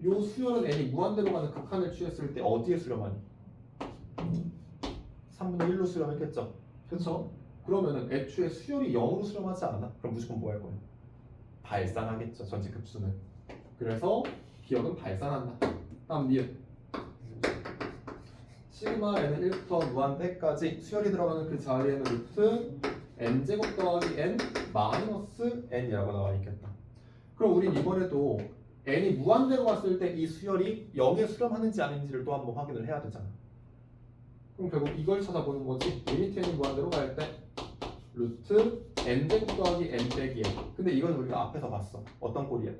요 수열은 n이 무한대로 가는 극한을 취했을 때 어디에 수렴하니? 3분의 1로 수렴했겠죠? 그렇죠? 그러면은 애초에 수열이 0으로 수렴하지 않아? 그럼 무조건 뭐 할 거야? 발산하겠죠, 전체 급수는. 그래서 기억은 발산한다. 다음 니은. 시그마 n은 1부터 무한대까지 수열이 들어가는 그 자리에는 루트 n제곱 더하기 n 마이너스 n이라고 나와 있겠다. 그럼 우린 이번에도 n이 무한대로 갔을 때 이 수열이 0에 수렴하는지 아닌지를 또 한번 확인을 해야 되잖아. 그럼 결국 이걸 찾아보는 거지. 리미트 n이 무한대로 갈 때 루트 n제곱 더하기 n 빼기 n. 근데 이건 우리가 앞에서 봤어. 어떤 꼴이야?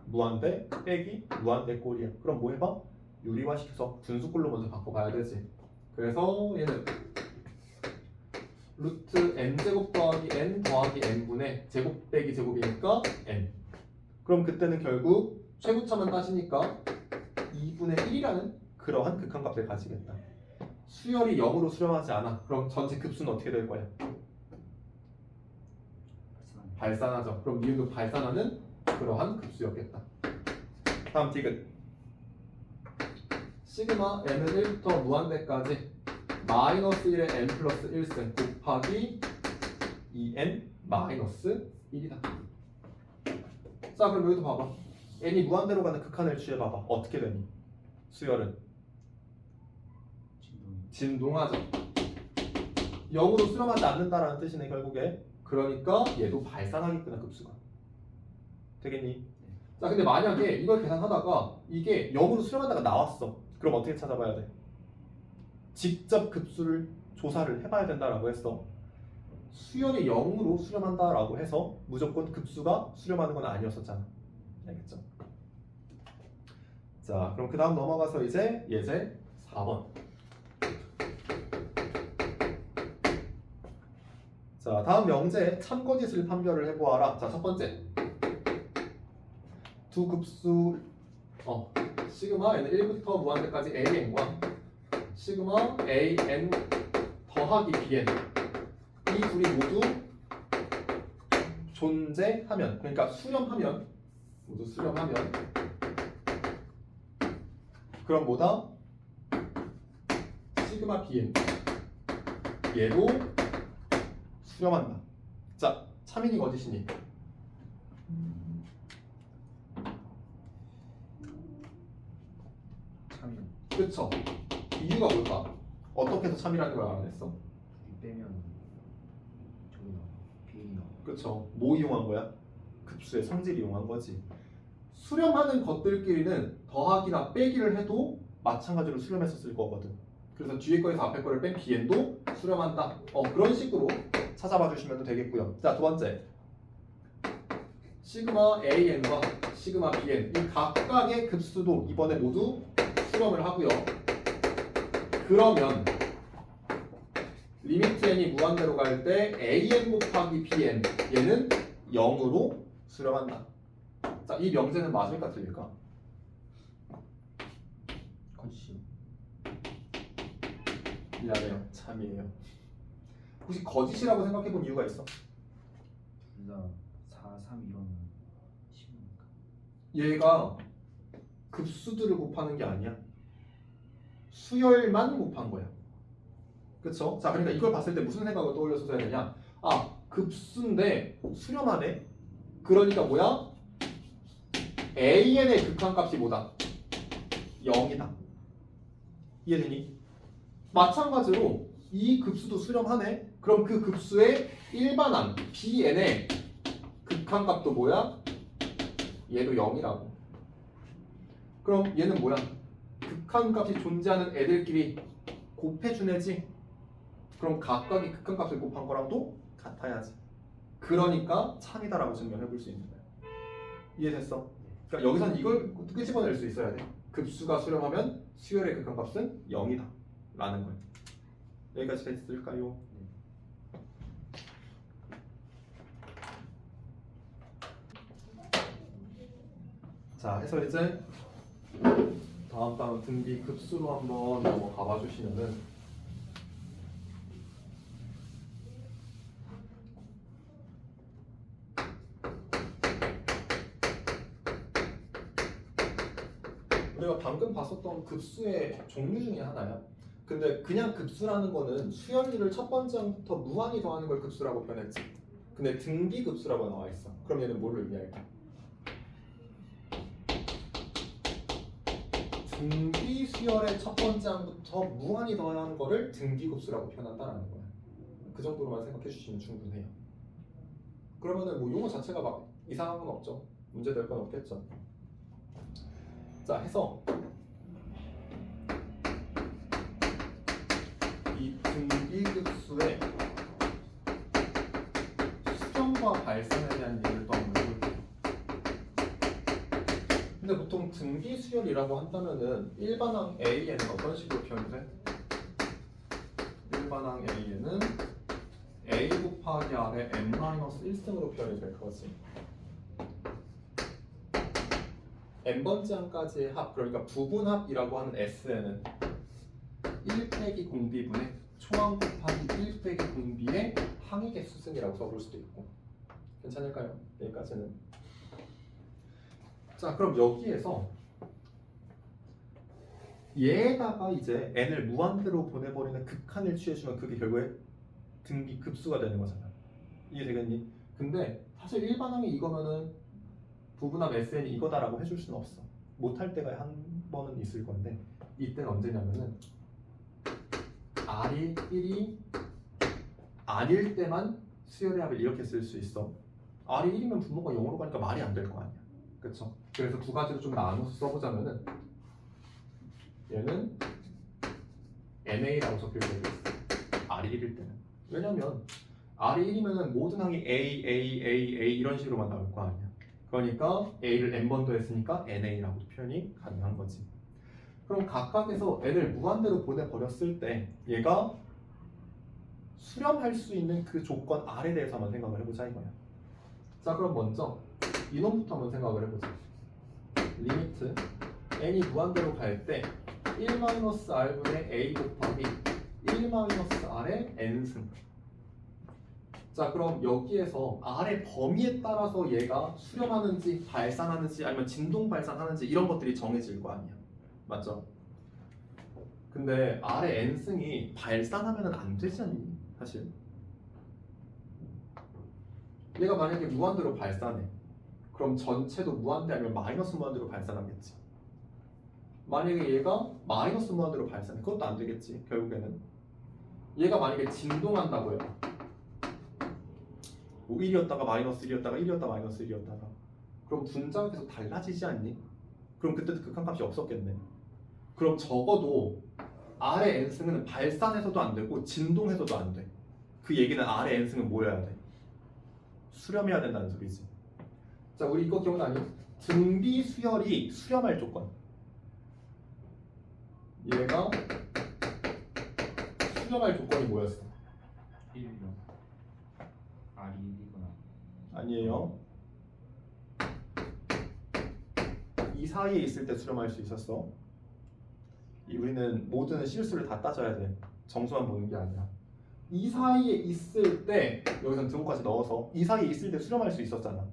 무한대 빼기 무한대 꼴이야. 그럼 뭐 해봐? 유리화시켜서 분수꼴로 먼저 바꿔봐야 되지. 그래서 얘는 루트 n제곱 더하기 n 더하기 n분의 제곱 빼기 제곱이니까 n. 그럼 그때는 결국 최고차만 따지니까 2분의 1이라는 그러한 극한값을 가지겠다. 수열이 0으로 수렴하지 않아. 그럼 전체 급수는 어떻게 될 거야? 발산하죠. 그럼 니은도 발산하는 그러한 급수였겠다. 다음 디귿. 시그마 n은 1부터 무한대까지 마이너스 1의 n 플러스 1승 곱하기 2n 마이너스 1이다. 자, 그럼 여기도 봐봐. n이 무한대로 가는 극한을 취해봐봐. 어떻게 되니? 수열은 진동하죠. 0으로 수렴하지 않는다라는 뜻이네 결국에. 그러니까 얘도 발산하겠구나 급수가. 되겠니? 자, 근데 만약에 이걸 계산하다가 이게 0으로 수렴하다가 나왔어. 그럼 어떻게 찾아봐야 돼? 직접 급수를 조사를 해봐야 된다라고 했어. 수열이 0으로 수렴한다라고 해서 무조건 급수가 수렴하는 건 아니었었잖아. 알겠죠? 자, 그럼 그 다음 넘어가서 이제 예제 4번. 자, 다음 명제 참거짓을 판별을 해보아라. 자, 첫 번째. 두 급수 시그마 n은 1부터 무한대까지 an과 시그마 an 더하기 bn 이 둘이 모두 존재하면, 그러니까 수렴하면, 모두 수렴하면 그럼 뭐다? 시그마 bn 얘도 수렴한다. 자, 참인이 거짓이니? 참인. 그쵸? 이유가 뭘까? 어떻게 해서 참이라는 걸 알아냈어? 빼면 저기 나와. 비행이 나와. 그쵸? 뭐 이용한 거야? 급수의 성질 이용한 거지. 수렴하는 것들끼리는 더하기나 빼기를 해도 마찬가지로 수렴했었을 거거든. 그래서 뒤에 거에서 앞에 거를 뺀 bn도 수렴한다. 그런 식으로 찾아봐 주시면 되겠고요. 자, 두 번째. 시그마 an과 시그마 bn 이 각각의 급수도 이번에 모두 수렴을 하고요. 그러면 리미트 n이 무한대로 갈 때 an 곱하기 bn 얘는 0으로 수렴한다. 자, 이 명제는 맞을까 틀릴까? 거짓이요. 미안해요. 참이에요. 혹시 거짓이라고 생각해 본 이유가 있어? 둘다 4, 3 이러면 10이니까. 얘가 급수들을 곱하는 게 아니야. 수열만 곱한 거야. 그쵸? 자, 그러니까 이걸 봤을 때 무슨 생각을 떠올려서 써야 되냐? 아, 급수인데 수렴하네? 그러니까 뭐야? an의 극한값이 뭐다? 0이다. 이해되니? 마찬가지로 이 급수도 수렴하네? 그럼 그 급수의 일반항 bn의 극한값도 뭐야? 얘도 0이라고. 그럼 얘는 뭐야? 극한값이 존재하는 애들끼리 곱해준 애지? 그럼 각각이 극한값을 곱한 거랑도 같아야지. 그러니까 참이다라고 증명해 볼 수 있는 거야. 이해됐어? 그러니까 여기서는 이걸 끄집어낼 수 있어야 돼. 급수가 수렴하면 수열의 극한값은 0이다 라는 거야. 여기까지 됐을까요? 자, 해서 이제 다음 등비 급수로 한번 넘어가 봐 주시면은 우리가 방금 봤었던 급수의 종류 중에 하나야. 근데 그냥 급수라는 거는 수열리를 첫 번째 항부터 무한히 더하는 걸 급수라고 표현했지. 근데 등비 급수라고 나와 있어. 그럼 얘는 뭘 의미할까? 등비 수열의 첫 번째 항부터 무한히 더하는 거를 등비 급수라고 표현한다라는 거야. 그 정도로만 생각해 주시면 충분해요. 그러면은 뭐 용어 자체가 막 이상한 건 없죠. 문제될 건 없겠죠. 자, 해서 이 등비급수의 수렴과 발산에 대한 얘기를 또 한번 해볼게요. 근데 보통 등비수열이라고 한다면은 일반항 A에는 어떤 식으로 표현이 돼? 일반항 A에는 A 곱하기 R의 n-1승으로 표현이 될 거지. n번째 항까지의 합, 그러니까 부분합이라고 하는 S에는 1 빼기 공비분의 초항 곱하기 1 빼기 공비의 항의 개수승이라고 써볼 수도 있고. 괜찮을까요? 여기까지는. 자, 그럼 여기에서 얘에다가 이제 n을 무한대로 보내버리는 극한을 취해주면 그게 결국에 등비 급수가 되는 거잖아. 이해되겠니? 근데 사실 일반항이 이거면은 부분합 SN이 이거다라고 해줄 수는 없어. 못할 때가 한 번은 있을 건데 이때는 언제냐면은 R이 1이 아닐 때만 수열의 합을 이렇게 쓸 수 있어. R이 1이면 분모가 0으로 가니까 말이 안 될 거 아니야. 그쵸? 그래서 두 가지로 좀 나눠서 써보자면은 얘는 NA라고 적힐 때도 있어. R이 1일 때는. 왜냐면 R이 1이면은 모든 항이 A 이런 식으로만 나올 거 아니야. 그러니까 A를 n번 더했으니까 NA라고 표현이 가능한 거지. 그럼 각각에서 n을 무한대로 보내버렸을 때 얘가 수렴할 수 있는 그 조건 R에 대해서 한번 생각을 해보자 이거야. 자, 그럼 먼저 이놈부터 한번 생각을 해보자. 리미트 n이 무한대로 갈 때 1-r분의 a 곱하기 1-r의 n승. 자, 그럼 여기에서 R의 범위에 따라서 얘가 수렴하는지 발산하는지 아니면 진동 발산하는지 이런 것들이 정해질 거 아니야. 맞죠? 근데 R의 n승이 발산하면 안 되지 않니? 사실 얘가 만약에 무한대로 발산해. 그럼 전체도 무한대 아니면 마이너스 무한대로 발산하겠지. 만약에 얘가 마이너스 무한대로 발산해. 그것도 안 되겠지. 결국에는 얘가 만약에 진동한다고요. 1이었다가 마이너스 1이었다가 1이었다가 마이너스 1이었다가 그럼 분자가 계속 달라지지 않니? 그럼 그때도 극한값이 없었겠네. 그럼 적어도 R의 n승은 발산해서도 안 되고 진동해서도 안 돼. 그 얘기는 R의 n승은 뭐여야 돼? 수렴해야 된다는 소리지. 자, 우리 이거 기억나니? 등비 수열이 수렴할 조건. 얘가 수렴할 조건이 뭐였어? 1이요. R이 1이구나. 아니에요. 이 사이에 있을 때 수렴할 수 있었어. 우리는 모든 실수를 다 따져야 돼. 정수만 보는 게 아니라. 이 사이에 있을 때 여기서 등호까지 넣어서 이 사이에 있을 때 수렴할 수 있었잖아.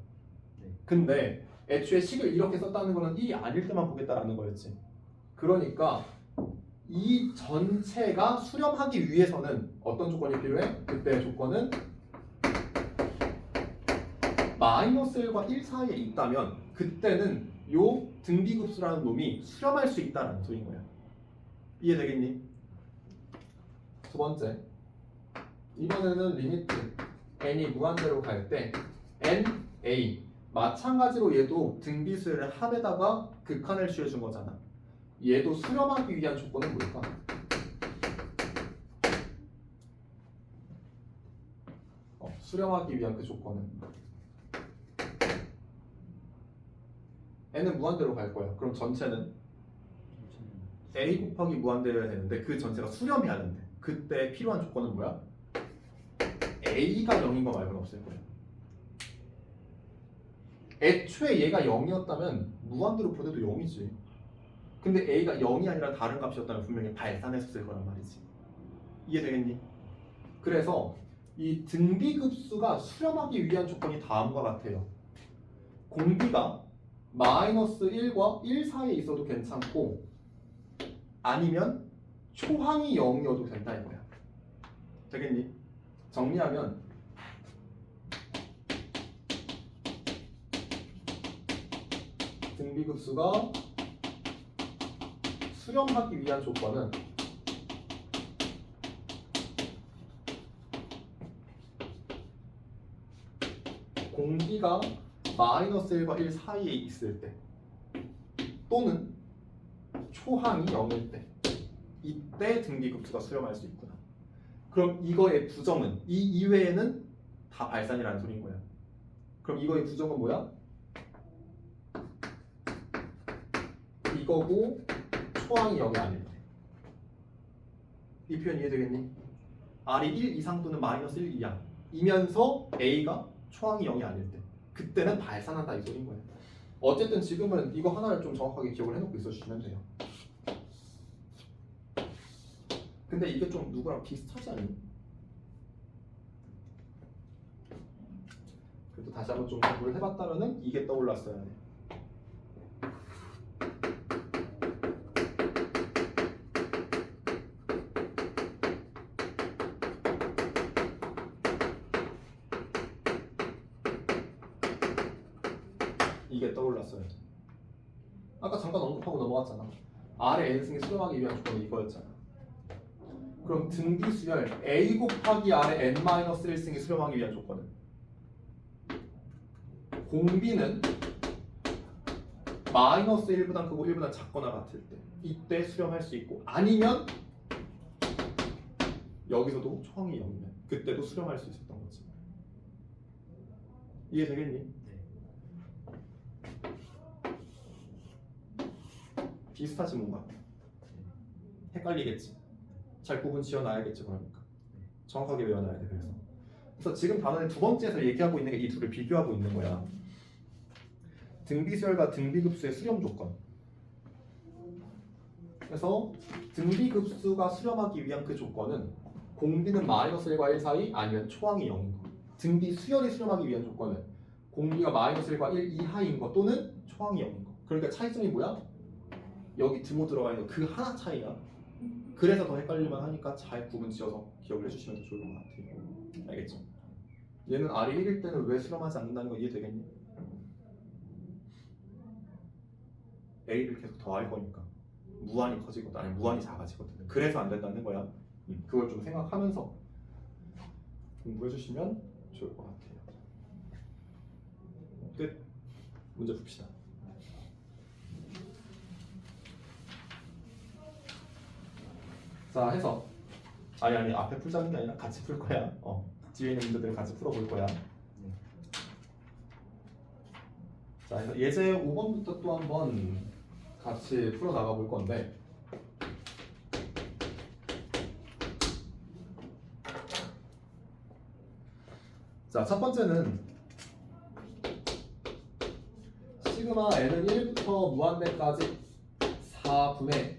네. 근데 애초에 식을 이렇게 썼다는 거는 이 아닐 때만 보겠다라는 거였지. 그러니까 이 전체가 수렴하기 위해서는 어떤 조건이 필요해? 그때의 조건은 마이너스 1과 1 사이에 있다면 그때는 요 등비급수라는 놈이 수렴할 수 있다는 소리인 거야. 이해되겠니? 두 번째, 이번에는 리미트 n이 무한대로 갈 때 NA 마찬가지로 얘도 등비수열의 합에다가 극한을 취해준 거잖아. 얘도 수렴하기 위한 조건은 뭘까? 수렴하기 위한 그 조건은 n은 무한대로 갈 거야. 그럼 전체는 a 곱하기 무한대여야 되는데 그 전체가 수렴해야 된대. 그때 필요한 조건은 뭐야? a가 0인 거 말고는 없을 거야. 애초에 얘가 0이었다면 무한대로 보내도 0이지. 근데 a가 0이 아니라 다른 값이었다면 분명히 발산했을 거란 말이지. 이해되겠니? 그래서 이 등비급수가 수렴하기 위한 조건이 다음과 같아요. 공비가 마이너스 1과 1 사이에 있어도 괜찮고 아니면 초항이 0이어도 된다 이거야. 되겠니? 정리하면 등비급수가 수렴하기 위한 조건은 공비가 마이너스 1과 1 사이에 있을 때 또는 초항이 0일 때 이때 등비급수가 수렴할 수 있구나. 그럼 이거의 부정은 이 이외에는 다 발산이라는 소리인 거야. 그럼 이거의 부정은 뭐야? 이거고 초항이 0이 아닐 때. 이 표현 이해되겠니? R이 1 이상 또는 마이너스 1 이하 이면서 A가 초항이 0이 아닐 때 그때는 발산한다 이 소리인 거예요. 어쨌든 지금은 이거 하나를 좀 정확하게 기억을 해놓고 있어주시면 돼요. 근데 이게 좀 누구랑 비슷하지 않니? 그래도 다시 한번 좀 공부를 해봤다면은 이게 떠올랐어야 돼. 이게 떠올랐어요. 아까 잠깐 언급하고 넘어갔잖아. R의 n승이 수렴하기 위한 조건이 이거였잖아. 그럼 등비수열 a 곱하기 R의 n-1승이 수렴하기 위한 조건은 공비는 마이너스 1보다 크고 1보다 작거나 같을 때 이때 수렴할 수 있고 아니면 여기서도 초항이 0이면 그때도 수렴할 수 있었던 거지. 이해되겠니? 비슷하지 뭔가. 헷갈리겠지. 잘 구분 지어놔야겠지 그러니까. 정확하게 외워놔야 돼. 그래서 지금 단원의 두 번째에서 얘기하고 있는 게 이 둘을 비교하고 있는 거야. 등비수열과 등비급수의 수렴 조건. 그래서 등비급수가 수렴하기 위한 그 조건은 공비는 마이너스 1과 1 사이 아니면 초항이 0인 거. 등비수열이 수렴하기 위한 조건은 공비가 마이너스 1과 1 이하인 거 또는 초항이 0인 거. 그러니까 차이점이 뭐야? 여기 등호 들어가 있는 그 하나 차이야. 그래서 더 헷갈릴만 하니까 잘 구분 지어서 기억을 해주시면 더 좋을 것 같아요. 알겠죠? 얘는 R이 1일 때는 왜 수렴하지 않는다는 거 이해되겠니? A를 계속 더할 거니까 무한이 커지거든 아니 무한이 작아지거든. 그래서 안 된다는 거야. 그걸 좀 생각하면서 공부해주시면 좋을 것 같아요. 끝. 문제 풉시다. 자 해서 아니 앞에 풀자는 게 아니라 같이 풀 거야. 뒤에 있는 문제들 같이 풀어볼 거야. 자 해서 예제 5번부터 또 한번 같이 풀어 나가 볼 건데 자 첫 번째는 시그마 n은 1부터 무한대까지 4분의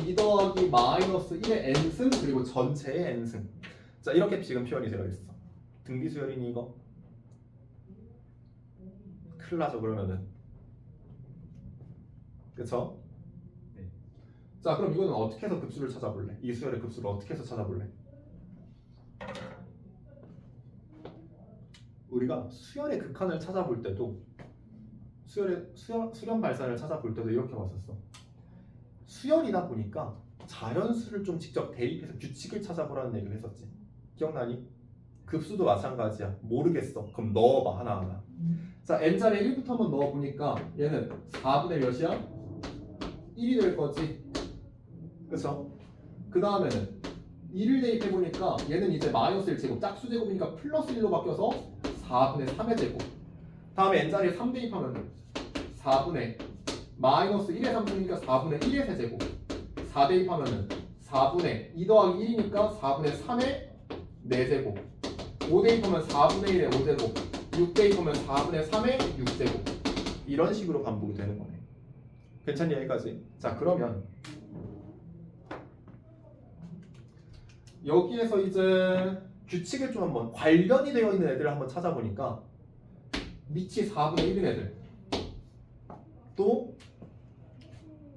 2 더하기 마이너스 1의 n승 그리고 전체의 n승. 자 이렇게 지금 표현이 되어 있어. 등비수열이니 이거? 큰일 나죠 그러면은. 그쵸? 네. 자 그럼 이거는 어떻게 해서 급수를 찾아볼래? 이 수열의 급수를 어떻게 해서 찾아볼래? 우리가 수열의 극한을 찾아볼 때도 수렴 발산을 찾아볼 때도 이렇게 봤었어. 수열이다 보니까 자연수를 좀 직접 대입해서 규칙을 찾아보라는 얘기를 했었지. 기억나니? 급수도 마찬가지야. 모르겠어. 그럼 넣어봐 하나하나. 자 n자리에 1부터 한번 넣어보니까 얘는 4분의 몇이야? 1이 될 거지. 그쵸? 그 다음에는 1을 대입해보니까 얘는 이제 마이너스 1제곱 짝수제곱이니까 플러스 1로 바뀌어서 4분의 3의 제곱. 다음에 n자리에 3 대입하면 4분의 마이너스 1의 3승이니까 4분의 1의 세제곱. 4 대입하면은 4분의 2 더하기 1이니까 4분의 3의 4제곱. 5 대입하면 4분의 1의 5제곱. 6 대입하면 4분의 3의 6제곱. 이런 식으로 반복이 되는 거네. 괜찮니 여기까지? 자 그러면 여기에서 이제 규칙을 좀 한번 관련이 되어 있는 애들을 한번 찾아보니까 밑이 4분의 1인 애들 또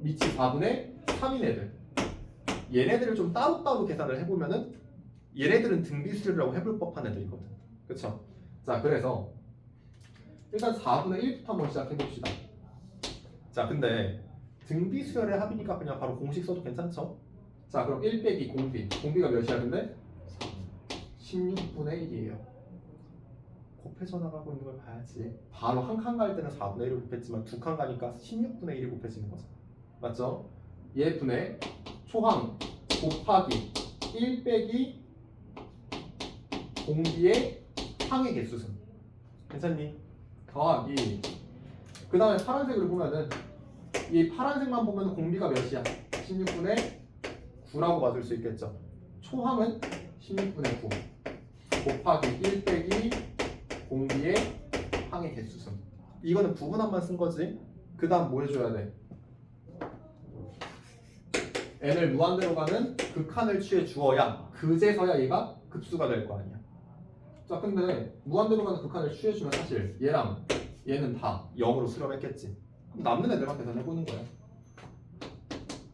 밑이 4분의 3인 애들 얘네들을 좀 따로따로 계산을 해보면은 얘네들은 등비수열이라고 해볼 법한 애들이거든. 그쵸? 자 그래서 일단 4분의 1부터 한번 시작해봅시다. 자 근데 등비수열의 합이니까 그냥 바로 공식 써도 괜찮죠? 자 그럼 1 빼기 공비가 몇이야 근데? 16분의 1이에요. 곱해져 나가고 있는 걸 봐야지. 바로 한 칸 갈 때는 4분의 1을 곱했지만 두 칸 가니까 16분의 1이 곱해지는 거죠. 맞죠? 얘 분의 초항 곱하기 1 빼기 공비의 항의 개수승. 괜찮니? 더하기 그 다음에 파란색을 보면은 이 파란색만 보면 공비가 몇이야? 16분의 9라고 맞을 수 있겠죠. 초항은 16분의 9 곱하기 1 빼기 공비의 항의 개수승. 이거는 부분함만 쓴 거지. 그 다음 뭐 해줘야 돼? n을 무한대로 가는 극한을 취해 주어야 그제서야 얘가 급수가 될 거 아니야. 자 근데 무한대로 가는 극한을 취해주면 사실 얘랑 얘는 다 0으로 수렴했겠지. 그럼 남는 애들만 계산해보는 거야.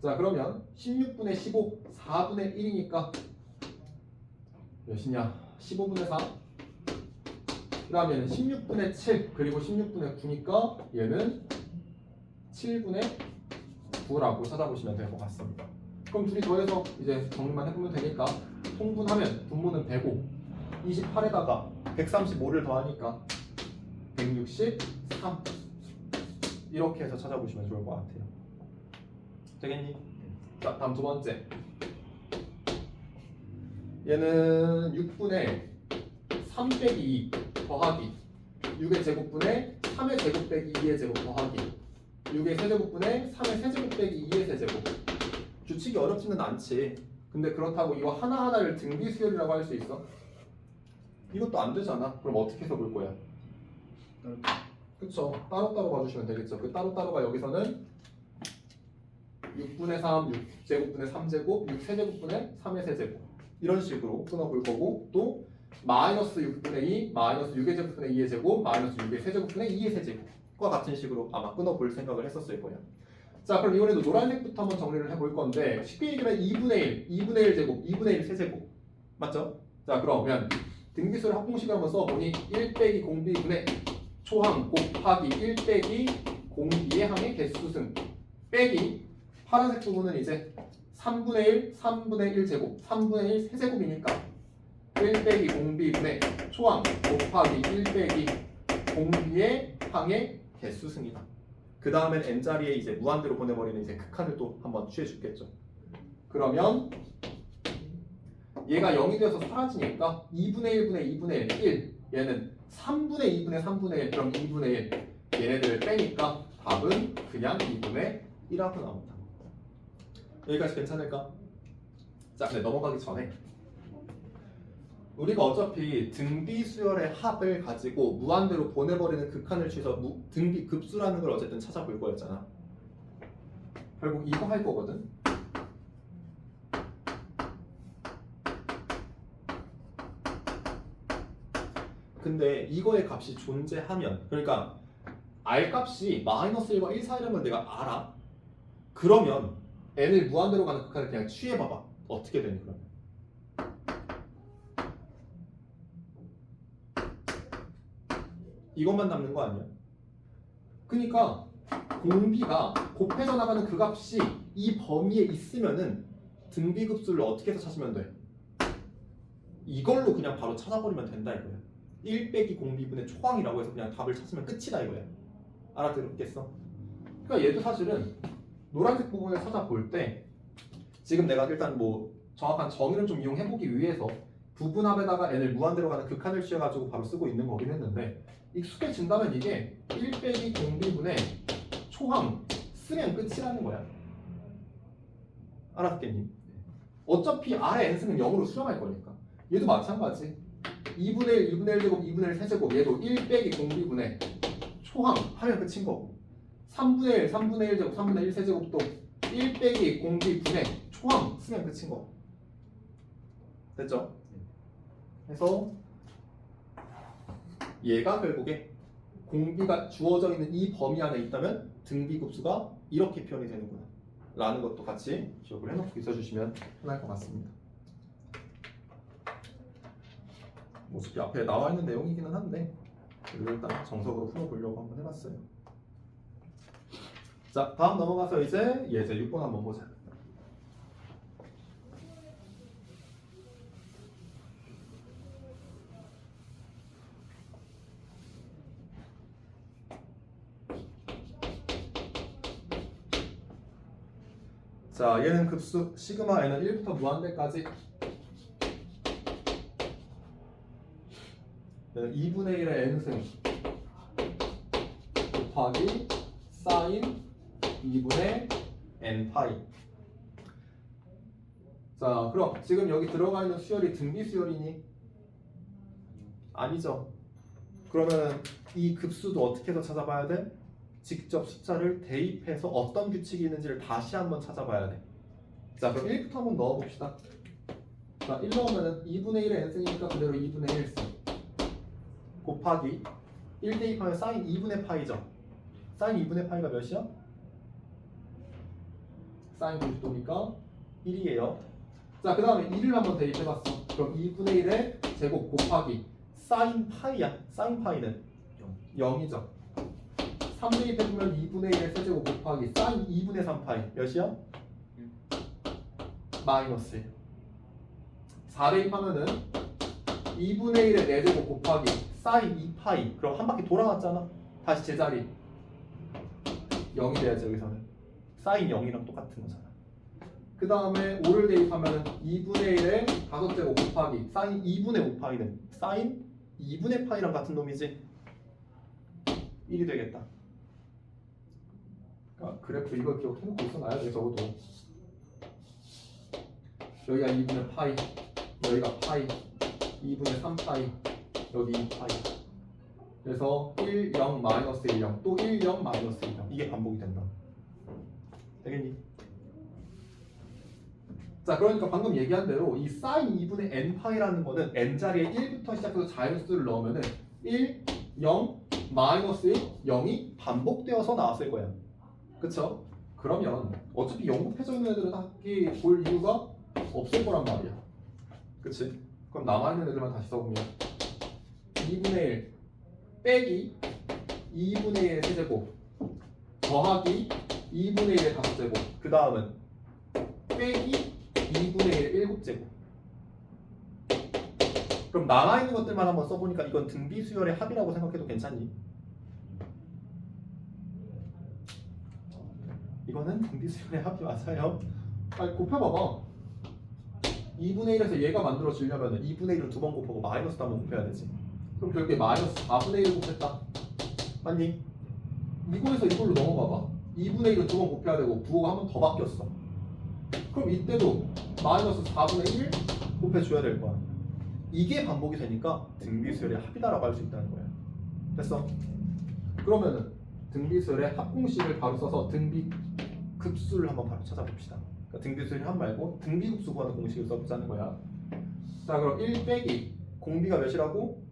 자 그러면 16분의 15 4분의 1이니까 몇이냐 15분의 4 그 다음 얘는 16분의 7 그리고 16분의 9니까 얘는 7분의 9라고 찾아보시면 될 것 같습니다. 그럼 둘이 더해서 이제 정리만 해보면 되니까 통분하면 분모는 105 28에다가 135를 더하니까 163 이렇게 해서 찾아보시면 좋을 것 같아요. 되겠니? 자 다음 두 번째 얘는 6분의 3 빼기 2 더하기 6의 제곱분의 3의 제곱 빼기 2의 제곱 더하기 6의 세제곱분의 3의 세제곱 빼기 2의 세제곱. 규칙이 어렵지는 않지. 근데 그렇다고 이거 하나하나를 등비수열이라고 할 수 있어? 이것도 안 되잖아. 그럼 어떻게 해서 볼 거야? 그쵸. 따로따로 봐주시면 되겠죠. 그 따로따로가 여기서는 6분의 3, 6제곱분의 3제곱, 6세제곱분의 3의 세제곱 이런 식으로 끊어볼 거고 또 마이너스 6분의 2, 마이너스 6의 제곱분의 2의 제곱, 마이너스 6의 세제곱분의 2의 세제곱과 같은 식으로 아마 끊어볼 생각을 했었을 거예요. 자 그럼 이번에도 노란색부터 한번 정리를 해볼 건데 쉽게 얘기하면 2분의 1, 2분의 1 제곱, 2분의 1 세제곱 맞죠? 자 그러면 등비수열 합공식을 한번 써보니 1 빼기 공비분의 초항 곱하기 1 빼기 공비의 항의 개수승 빼기 파란색 부분은 이제 3분의 1, 3분의 1 제곱, 3분의 1 세제곱이니까 1 빼기 공비분의 초항 곱하기 1 빼기 공비의 항의 개수승이다. 그 다음엔 n자리에 이제 무한대로 보내버리는 이제 극한을 또 한번 취해줄겠죠. 그러면 얘가 0이 돼서 사라지니까 2분의 1분의 2분의 1 얘는 3분의 2분의 3분의 1 그럼 2분의 1 얘네들을 빼니까 답은 그냥 2분의 1하고 나온다. 여기까지 괜찮을까? 자 근데 넘어가기 전에 우리가 어차피 등비수열의 합을 가지고 무한대로 보내버리는 극한을 취해서 등비 급수라는 걸 어쨌든 찾아볼 거였잖아. 결국 이거 할 거거든. 근데 이거의 값이 존재하면 그러니까 R 값이 마이너스 1과 1 사이라는 걸 내가 알아. 그러면 n을 무한대로 가는 극한을 그냥 취해봐봐. 어떻게 되니 그러면? 이것만 남는 거 아니야? 그러니까 공비가 곱해져 나가는 그 값이 이 범위에 있으면은 등비급수를 어떻게 해서 찾으면 돼? 이걸로 그냥 바로 찾아버리면 된다 이거야. 1 빼기 공비분의 초항이라고 해서 그냥 답을 찾으면 끝이다 이거야. 알아들었겠어? 그러니까 얘도 사실은 노란색 부분을 찾아볼 때 지금 내가 일단 뭐 정확한 정의를 좀 이용해보기 위해서 부분합에다가 n을 무한대로 가는 극한을 취해가지고 바로 쓰고 있는 거긴 했는데 익숙해진다면 이게 1 빼기 공비분의 초항 쓰면 끝이라는 거야. 알았겠니? 어차피 아래 n승은 0으로 수렴할 거니까 얘도 마찬가지 2분의 1, 2분의 1 제곱, 2분의 1 세제곱 얘도 1 빼기 공비분의 초항 하면 끝인 거고 3분의 1, 3분의 1 제곱, 3분의 1 세제곱도 1 빼기 공비 분의 초항 쓰면 끝인 거 됐죠? 그래서 얘가 결국에 공비가 주어져 있는 이 범위 안에 있다면 등비급수가 이렇게 표현이 되는구나 라는 것도 같이 기억을 해놓고 있어주시면 편할 것 같습니다. 어차피 앞에 나와 있는 내용이기는 한데 이걸 일단 정석으로 풀어보려고 한번 해봤어요. 자, 다음 넘어가서 이제 예제 6번 한번 보자. 자, 얘는 급수 시그마 n은 1부터 무한대까지 얘는 2분의 1의 n승 곱하기 사인 2분의 n파이. 자, 그럼 지금 여기 들어가 있는 수열이 등비 수열이니? 아니죠. 그러면 이 급수도 어떻게 해서 찾아봐야 돼? 직접 숫자를 대입해서 어떤 규칙이 있는지를 다시 한번 찾아봐야 돼. 자, 그럼 1부터 한번 넣어봅시다. 자, 1 넣으면 2분의 1의 n승이니까 그대로 2분의 1승 곱하기 1 대입하면 사인 2분의 파이죠. 사인 2분의 파이가 몇이야? 사인 90도니까 1이에요. 자, 그 다음에 2를 한번 대입해봤어. 그럼 2분의 1의 제곱 곱하기 사인 파이야. 사인 파이는 0이죠. 3 대입해보면 2분의 1의 세제곱 곱하기 사인 2분의 3파이 몇이야? 마이너스 1. 4 대입하면은 2분의 1의 4제곱 곱하기 사인 2파이. 그럼 한 바퀴 돌아왔잖아. 다시 제자리 0이 돼야지. 여기서는 사인 0이랑 똑같은 거잖아. 그 다음에 5를 대입하면 2분의 1의 5제곱 곱하기 사인 2분의 5파이는 사인 2분의 파이랑 같은 놈이지. 1이 되겠다. 그러니까 그래프 이걸 기억해놓고 있어놔야 돼. 적어도 여기가 2분의 파이, 여기가 파이, 2분의 3파이, 여기 2파이. 그래서 1, 0, 마이너스 1, 0, 또 1, 0, 마이너스 1, 0. 이게 반복이 된다. 되겠니? 자, 그러니까 방금 얘기한 대로 이 사인 2분의 n파이라는 거는 n자리에 1부터 시작해서 자연수를 넣으면은 1, 0, 마이너스 1, 0이 반복되어서 나왔을 거야. 그쵸? 그러면 어차피 영급해져 있는 애들은 딱히 볼 이유가 없을 거란 말이야. 그치? 그럼 남아있는 애들만 다시 써보면 2분의 1 빼기 2분의 1의 세제곱 더하기 2분의 1의 5제곱 그 다음은 빼기 2분의 1 7제곱. 그럼 남아있는 것들만 한번 써보니까 이건 등비수열의 합이라고 생각해도 괜찮니? 이거는 등비수열의 합이 맞아요. 아니 곱해봐봐. 2분의 1에서 얘가 만들어지려면 2분의 1을 2번 곱하고 마이너스도 한번 곱해야 되지. 그럼 결국에 마이너스 4분의 1을 곱했다. 맞니? 이거에서 이걸로 넘어가봐. 2분의 1을 2번 곱해야 되고 부호가 한 번 더 바뀌었어. 그럼 이때도 마이너스 4분의 1 곱해줘야 될 거야. 이게 반복이 되니까 등비수열의 합이다라고 할 수 있다는 거야. 됐어? 그러면은 등비수열의 합 공식을 바로 써서 등비급수를 한번 바로 찾아봅시다. 그러니까 등비수열의 합 말고 등비급수 구하는 공식을 써보자는 거야. 자, 그럼 1 빼기 공비가 몇이라고?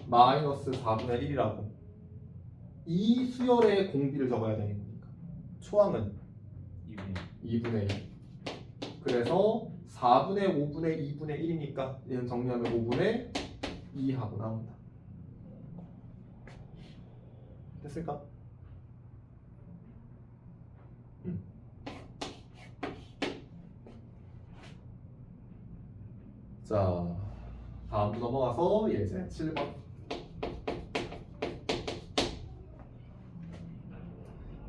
마이너스 4분의 1이라고. 이 수열의 공비를 적어야 되는 거니까. 초항은 2분의 1. 그래서 4분의 5분의 2분의 1이니까 얘는 정리하면 5분의 2 하고 나온다. 됐을까? 자, 다음 넘어가서 예제 7번.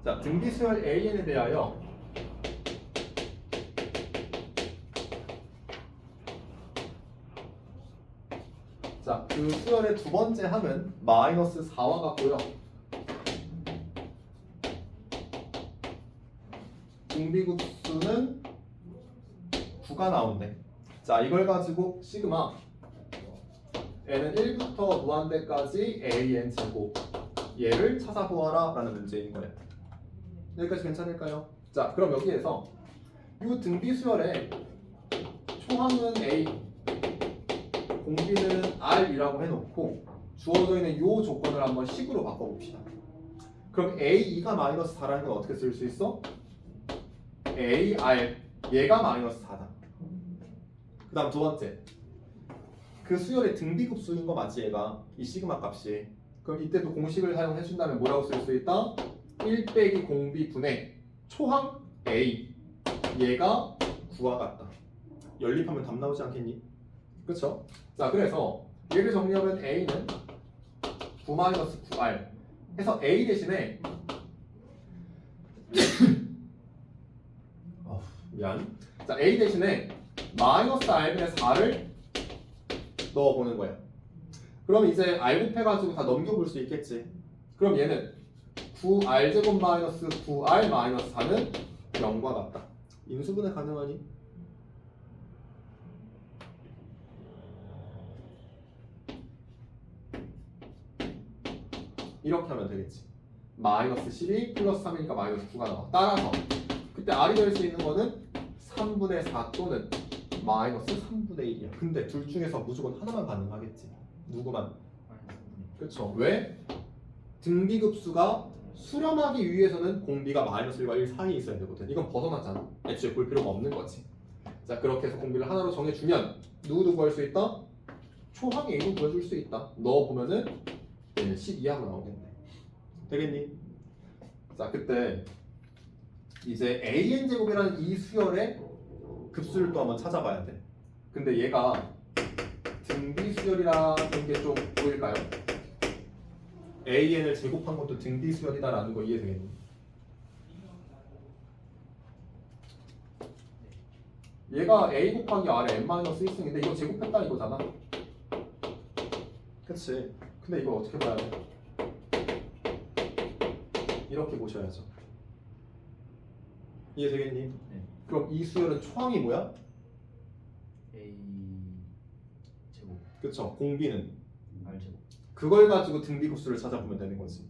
자, 등비수열 AN에 대하여 자, 그 수열의 두 번째 항은 마이너스 4와 같고요. 등비급수는 9가 나온대. 자, 이걸 가지고 시그마 n은 1부터 무한대까지 an 제곱 얘를 찾아보아라 라는 문제인 거예요. 여기까지 괜찮을까요? 자, 그럼 여기에서 이 등비 수열의 초항은 A, 공비는 R이라고 해놓고 주어져 있는 이 조건을 한번 식으로 바꿔봅시다. 그럼 A2가 마이너스 4라는 건 어떻게 쓸 수 있어? AR 얘가 마이너스 4다. 그 다음 두 번째, 그 수열의 등비급수인 거 맞지 얘가? 이 시그마 값이. 그럼 이때도 공식을 사용해준다면 뭐라고 쓸 수 있다? 1 빼기 공비 분의 초항 A 얘가 9와 같다. 연립하면 답 나오지 않겠니? 그쵸? 자, 그래서 얘를 정리하면 A는 9-9R 해서 A 대신에 미안. 자, A 대신에 마이너스 R분의 4를 넣어보는 거야. 그럼 이제 R 곱해가지고 다 넘겨볼 수 있겠지. 그럼 얘는 9R제곱 마이너스 9R 마이너스 4는 0과 같다. 인수분해 가능하니? 이렇게 하면 되겠지. 마이너스 12 플러스 3이니까 마이너스 9가 나와. 따라서 그때 R이 될 수 있는 거는 3분의 4 또는 마이너스 3분의 1이야. 근데 둘 중에서 무조건 하나만 가능하겠지. 누구만? 그쵸. 왜? 등비급수가 수렴하기 위해서는 공비가 마이너스 1과 1 사이에 있어야 되거든. 이건 벗어났잖아. 애초에 볼 필요가 없는 거지. 자, 그렇게 해서 공비를 하나로 정해주면 누구도 구할 수 있다? 초항 A도 구해줄 수 있다. 넣어보면은 12하고 나오겠네. 되겠니? 자, 그때 이제 AN제곱이라는 이 수열의 급수를 또 한번 찾아봐야 돼. 근데 얘가 등비수열이라는 게 좀 보일까요? AN을 제곱한 것도 등비수열이다라는 거 이해되겠니? 얘가 A 곱하기 R의 n-1승인데 이거 제곱했다 이거잖아. 그치? 근데 이걸 어떻게 봐야 돼? 이렇게 보셔야죠. 이해되겠니? 네. 그럼 이 수열은 초항이 뭐야? A 제곱 그쵸? 공비는 R 제곱. 그걸 가지고 등비급수를 찾아보면 되는 거지.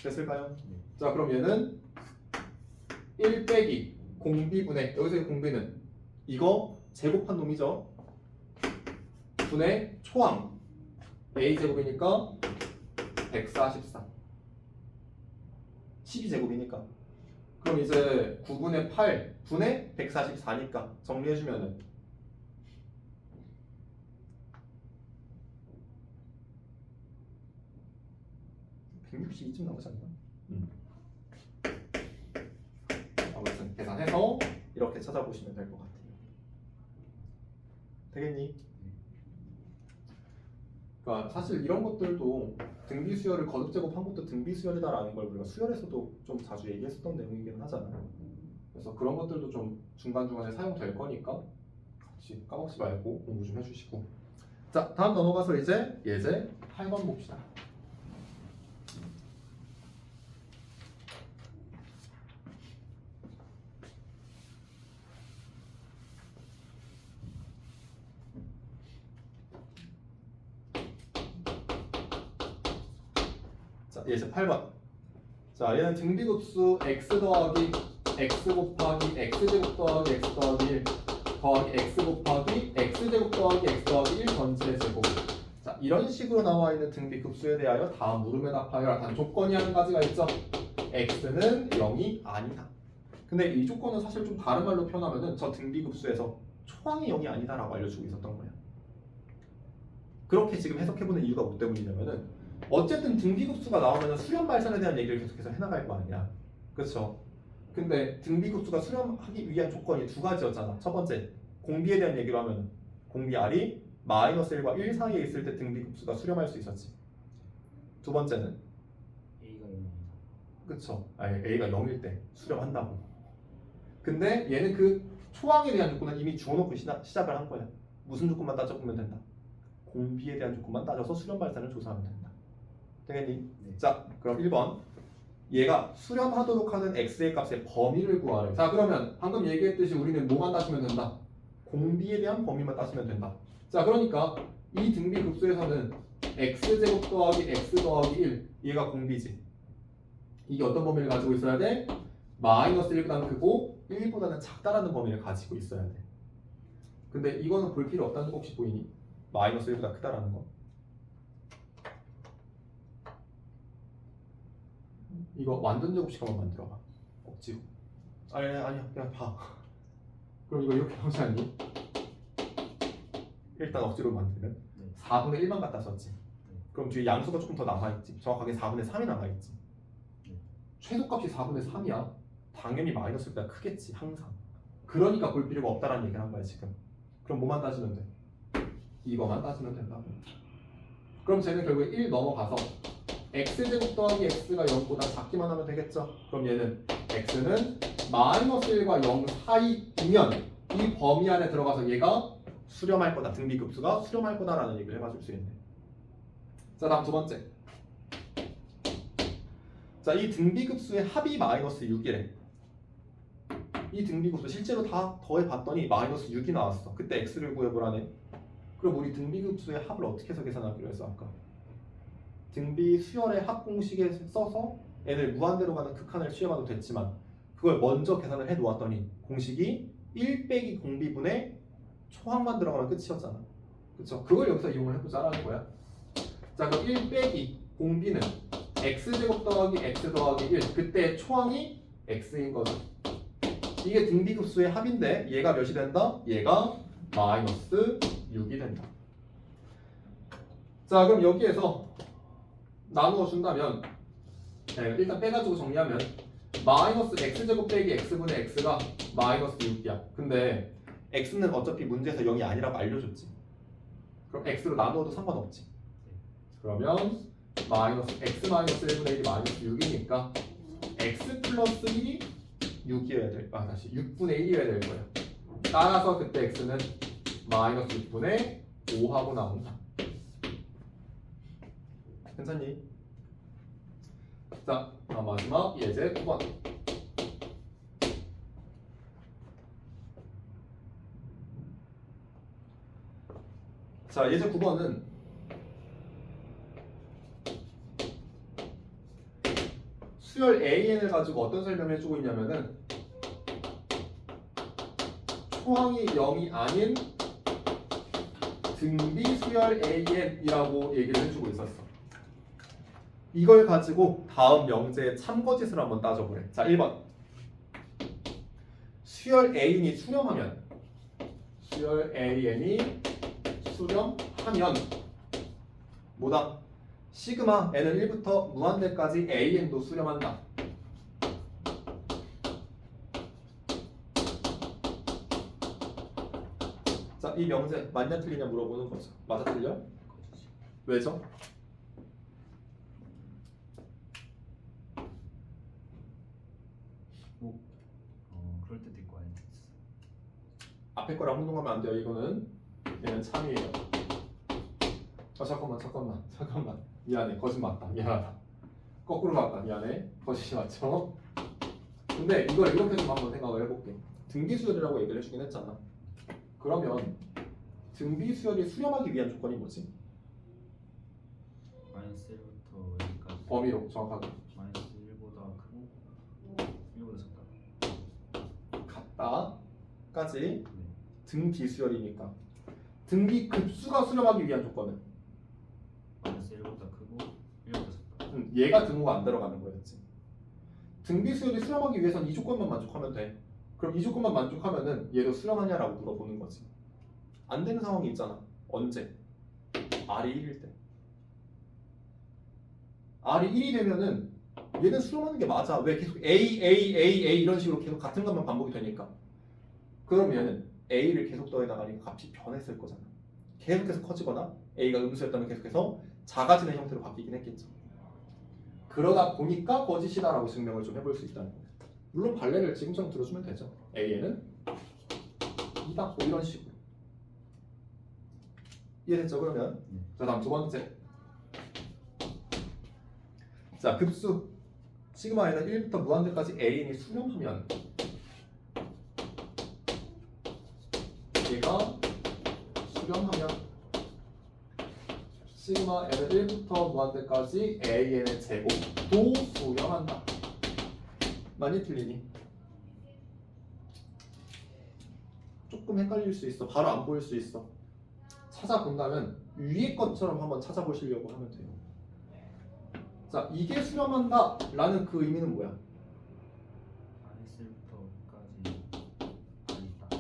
됐을까요? 네. 자, 그럼 얘는 1 빼기 공비분의 여기서의 공비는 이거 제곱한 놈이죠. 분의 초항 A제곱이니까 144 12제곱이니까 그럼 이제 9분의 8 분의 144니까 정리해주면은 162쯤 나오지 않나? 아무튼 계산해서 이렇게 찾아보시면 될 것 같아요. 되겠니? 그러니까 사실 이런 것들도 등비 수열을 거듭 제곱한 것도 등비 수열이다라는 걸 우리가 수열에서도 좀 자주 얘기했었던 내용이긴 하잖아요. 그래서 그런 것들도 좀 중간중간에 사용될 거니까 같이 까먹지 말고 공부 좀 해주시고. 자, 다음 넘어가서 이제 예제 8번 봅시다. 자, 예제 8번. 자, 얘는 등비급수 x 더하기 x 곱하기 x제곱 더하기 x 더하기 1 더하기 x 곱하기 x제곱 더하기 x 더하기 1 전체 제곱. 자, 이런 식으로 나와 있는 등비급수에 대하여 다음 물음에 답하여라. 단 조건이 한 가지가 있죠. x는 0이 아니다. 근데 이 조건은 사실 좀 다른 말로 표현하면은 저 등비급수에서 초항이 0이 아니다라고 알려주고 있었던 거야. 그렇게 지금 해석해보는 이유가 뭐 때문이냐면은 어쨌든 등비급수가 나오면 수렴 발산에 대한 얘기를 계속해서 해나갈 거 아니야. 그렇죠? 근데 등비급수가 수렴하기 위한 조건이 두 가지였잖아. 첫 번째, 공비에 대한 얘기로 하면 공비 R이 마이너스 1과 1 사이에 있을 때 등비급수가 수렴할 수 있었지. 두 번째는 A가 0입니다. 그쵸? 아니, A가 0일 때 수렴한다고. 근데 얘는 그 초항에 대한 조건은 이미 주어놓고 시작을 한 거야. 무슨 조건만 따져보면 된다. 공비에 대한 조건만 따져서 수렴 발산을 조사하면 된다. 되겠니? 네. 자, 그럼 1번. 얘가 수렴하도록 하는 x의 값의 범위를 구하래. 자, 그러면 방금 얘기했듯이 우리는 뭐만 따지면 된다? 공비에 대한 범위만 따지면 된다. 자, 그러니까 이 등비급수에서는 x제곱 더하기 x 더하기 1 얘가 공비지. 이게 어떤 범위를 가지고 있어야 돼? 마이너스 1보다는 크고 1보다는 작다라는 범위를 가지고 있어야 돼. 근데 이거는 볼 필요 없다는 거 혹시 보이니? 마이너스 1보다 크다라는 거. 이거 완전 제곱식 한번 만들어봐. 억지로. 아니야 그냥 봐. 그럼 이거 이렇게 나오지 않니? 일단 억지로 만들면 네. 4분의 1만 갖다 썼지. 네. 그럼 뒤에 양수가 조금 더 남아있지. 정확하게 4분의 3이 남아있지. 네. 최소값이 4분의 3이야. 당연히 마이너스보다 크겠지 항상. 그러니까 볼 필요가 없다라는 얘기를 한 거야 지금. 그럼 뭐만 따지면 돼? 이거만 따지면 된다고. 그럼 쟤는 결국에 1 넘어가서 x제곱 더하기 x가 0보다 작기만 하면 되겠죠. 그럼 얘는 x는 마이너스 1과 0 사이이면 이 범위 안에 들어가서 얘가 수렴할 거다. 등비급수가 수렴할 거다라는 얘기를 해봐줄 수 있네. 자 다음 두 번째. 자 이 등비급수의 합이 마이너스 6이래. 이 등비급수 실제로 다 더해봤더니 마이너스 6이 나왔어. 그때 x를 구해보라네. 그럼 우리 등비급수의 합을 어떻게 해서 계산하기로 했어 아까? 등비 수열의 합 공식에 써서 n을 무한대로 가는 극한을 취해봐도 됐지만 그걸 먼저 계산을 해 놓았더니 공식이 1 빼기 공비분의 초항만 들어가면 끝이었잖아. 그쵸? 그걸 여기서 이용을 해보자라는 거야. 자 그럼 1 빼기 공비는 x제곱 더하기 x 더하기 1 그때 초항이 x인 거죠. 이게 등비급수의 합인데 얘가 몇이 된다? 얘가 마이너스 6이 된다. 자 그럼 여기에서 나누어 준다면 일단 빼가지고 정리하면 마이너스 x제곱 빼기 x분의 x가 마이너스 6이야. 근데 x는 어차피 문제에서 0이 아니라고 알려줬지. 그럼 x로 나누어도 상관없지. 그러면 마이너스 x 마이너스 1분의 1이 마이너스 6이니까 x 플러스 1이 6이어야 될 거야. 다시 6분의 1이어야 될 거야. 따라서 그때 x는 마이너스 6분의 5하고 나온다. 괜찮니? 자, 다음 마지막 예제 9번. 자, 예제 9번은 수열 AN을 가지고 어떤 설명을 해주고 있냐면은 초항이 0이 아닌 등비 수열 AN이라고 얘기를 해주고 있었어. 이걸 가지고 다음 명제의 참거짓을 한번 따져보래. 자, 1번. 수열 AN이 수렴하면 뭐다? 시그마 n은 1부터 무한대까지 AN도 수렴한다. 자, 이 명제 맞냐 틀리냐 물어보는 거죠. 맞아 틀려? 왜죠? 그럴 때도 있고 아닐 때도 있어. 앞에 거랑 혼동하면 안 돼요. 이거는 얘는 참이에요. 잠깐만. 미안해. 거짓 맞다. 미안하다. 거꾸로 맞다. 미안해. 거짓이 맞죠? 근데 이걸 이렇게 좀 한번 생각을 해볼게. 등비수열이라고 얘기를 해주긴 했잖아. 그러면 등비수열이 수렴하기 위한 조건이 뭐지? 마이너스 1부터 여기까지 범위로 정확하게 마이너스 1보다 크고 1보다 작다. 같다까지 네. 등비수열이니까 등비급수가 수렴하기 위한 조건은 마이너스 1보다 크고 1보다 작다. 얘가 등호가 안 들어가는 거였지. 등비수열이 수렴하기 위해서는 이 조건만 만족하면 돼. 그럼 이 조건만 만족하면은 얘도 수렴하냐라고 물어보는 거지. 안 되는 상황이 있잖아. 언제? R이 1일 때. R이 1이 되면은 얘는 수렴하는 게 맞아. 왜 계속 A 이런 식으로 계속 같은 것만 반복이 되니까. 그러면은 A를 계속 더해 나가니까 값이 변했을 거잖아. 계속해서 커지거나 A가 음수였다면 계속해서 작아지는 형태로 바뀌긴 했겠죠. 그러다 보니까 거짓이다라고 증명을 좀 해볼 수 있다는 거예요. 물론 발레를 지금처럼 들어주면 되죠. A에는 2다 뭐 이런 식으로. 이해됐죠? 그러면 자 다음 두 번째. 자 급수 시그마에는 1부터 무한대까지 AN이 수렴하면 얘가 수렴하면 시그마 n은 1부터 무한대까지 an의 제곱도 수렴한다. 많이 틀리니? 조금 헷갈릴 수 있어. 바로 안 보일 수 있어. 찾아본다면 위에 것처럼 한번 찾아보시려고 하면 돼요. 자, 이게 수렴한다 라는 그 의미는 뭐야? 마이너스 1부터까지 있다.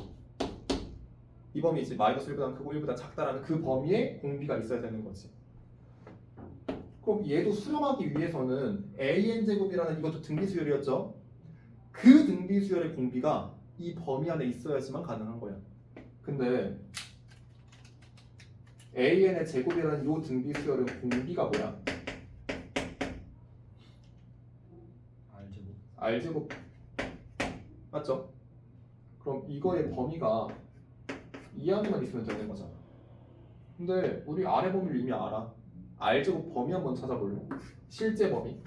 이 범위지. 마이너스 1보다 크고 1보다 작다라는 그 범위에 공비가 있어야 되는 거지. 그럼 얘도 수렴하기 위해서는 an제곱이라는 이것도 등비수열이었죠? 그 등비수열의 공비가 이 범위 안에 있어야지만 가능한 거야. 근데 an의 제곱이라는 이 등비수열은 공비가 뭐야? R제곱. R제곱 맞죠? 그럼 이거의 범위가 이 안에만 있으면 되는 거잖아. 근데 우리 R의 범위를 이미 알아. R제곱 범위 한번 찾아볼래? 실제 범위.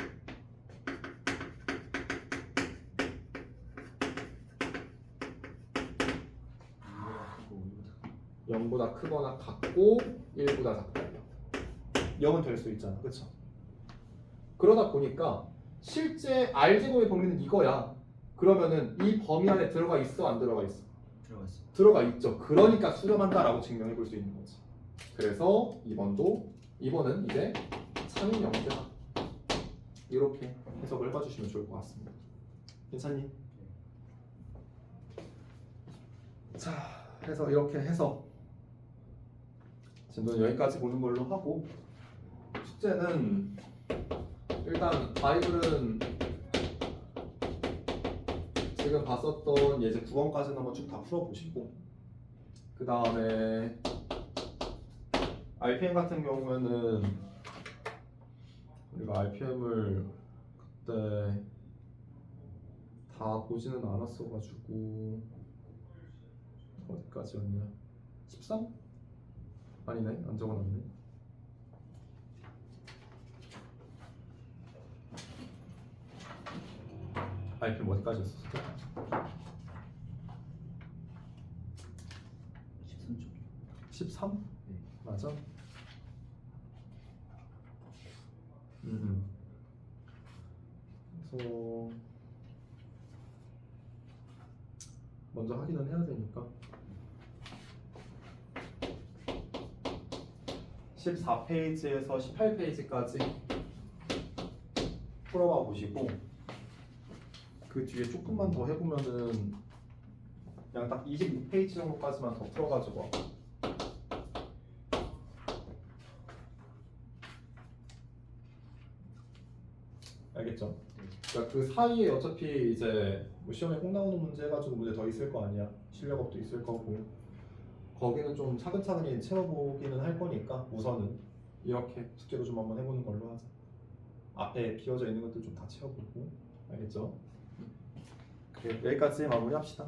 0보다 크거나 같고 1보다 작다. 0은 될 수 있잖아. 그쵸? 그러다 보니까 실제 R제곱의 범위는 이거야. 그러면은 이 범위 안에 들어가 있어? 안 들어가 있어? 들어갔어. 들어가 있죠. 그러니까 수렴한다라고 증명해 볼 수 있는 거지. 그래서 2번은 이제 상위 영재다. 이렇게 해석을 해봐주시면 좋을 것 같습니다. 괜찮니? 자, 해서 이렇게 해서 진도는 여기까지 보는 걸로 하고 숙제는 일단 바이블은 지금 봤었던 예제 9번까지는 한번 쭉 다 풀어보시고 그 다음에 RPM 같은 경우에는 우리가 RPM을 그때 다 보지는 않았어가지고 어디까지였냐? 13? 아니네, 안 적어놨네. RPM 어디까지였어? 13쪽. 13? 네. 맞아? 그래서 먼저 확인은 해야 되니까 14페이지에서 18페이지까지 풀어봐 보시고 그 뒤에 조금만 더 해보면은 그냥 딱 26페이지 정도까지만 더 풀어가지고 알겠죠? 그러니까 그 사이에 어차피 이제 뭐 시험에 꼭 나오는 문제 해가지고 문제 더 있을 거 아니야. 실력업도 있을 거고 거기는 좀 차근차근히 채워보기는 할 거니까 우선은 이렇게 숙제도 좀 한번 해보는 걸로 하자. 앞에 비워져 있는 것들 좀 다 채워보고 알겠죠? 그래, 여기까지 마무리합시다.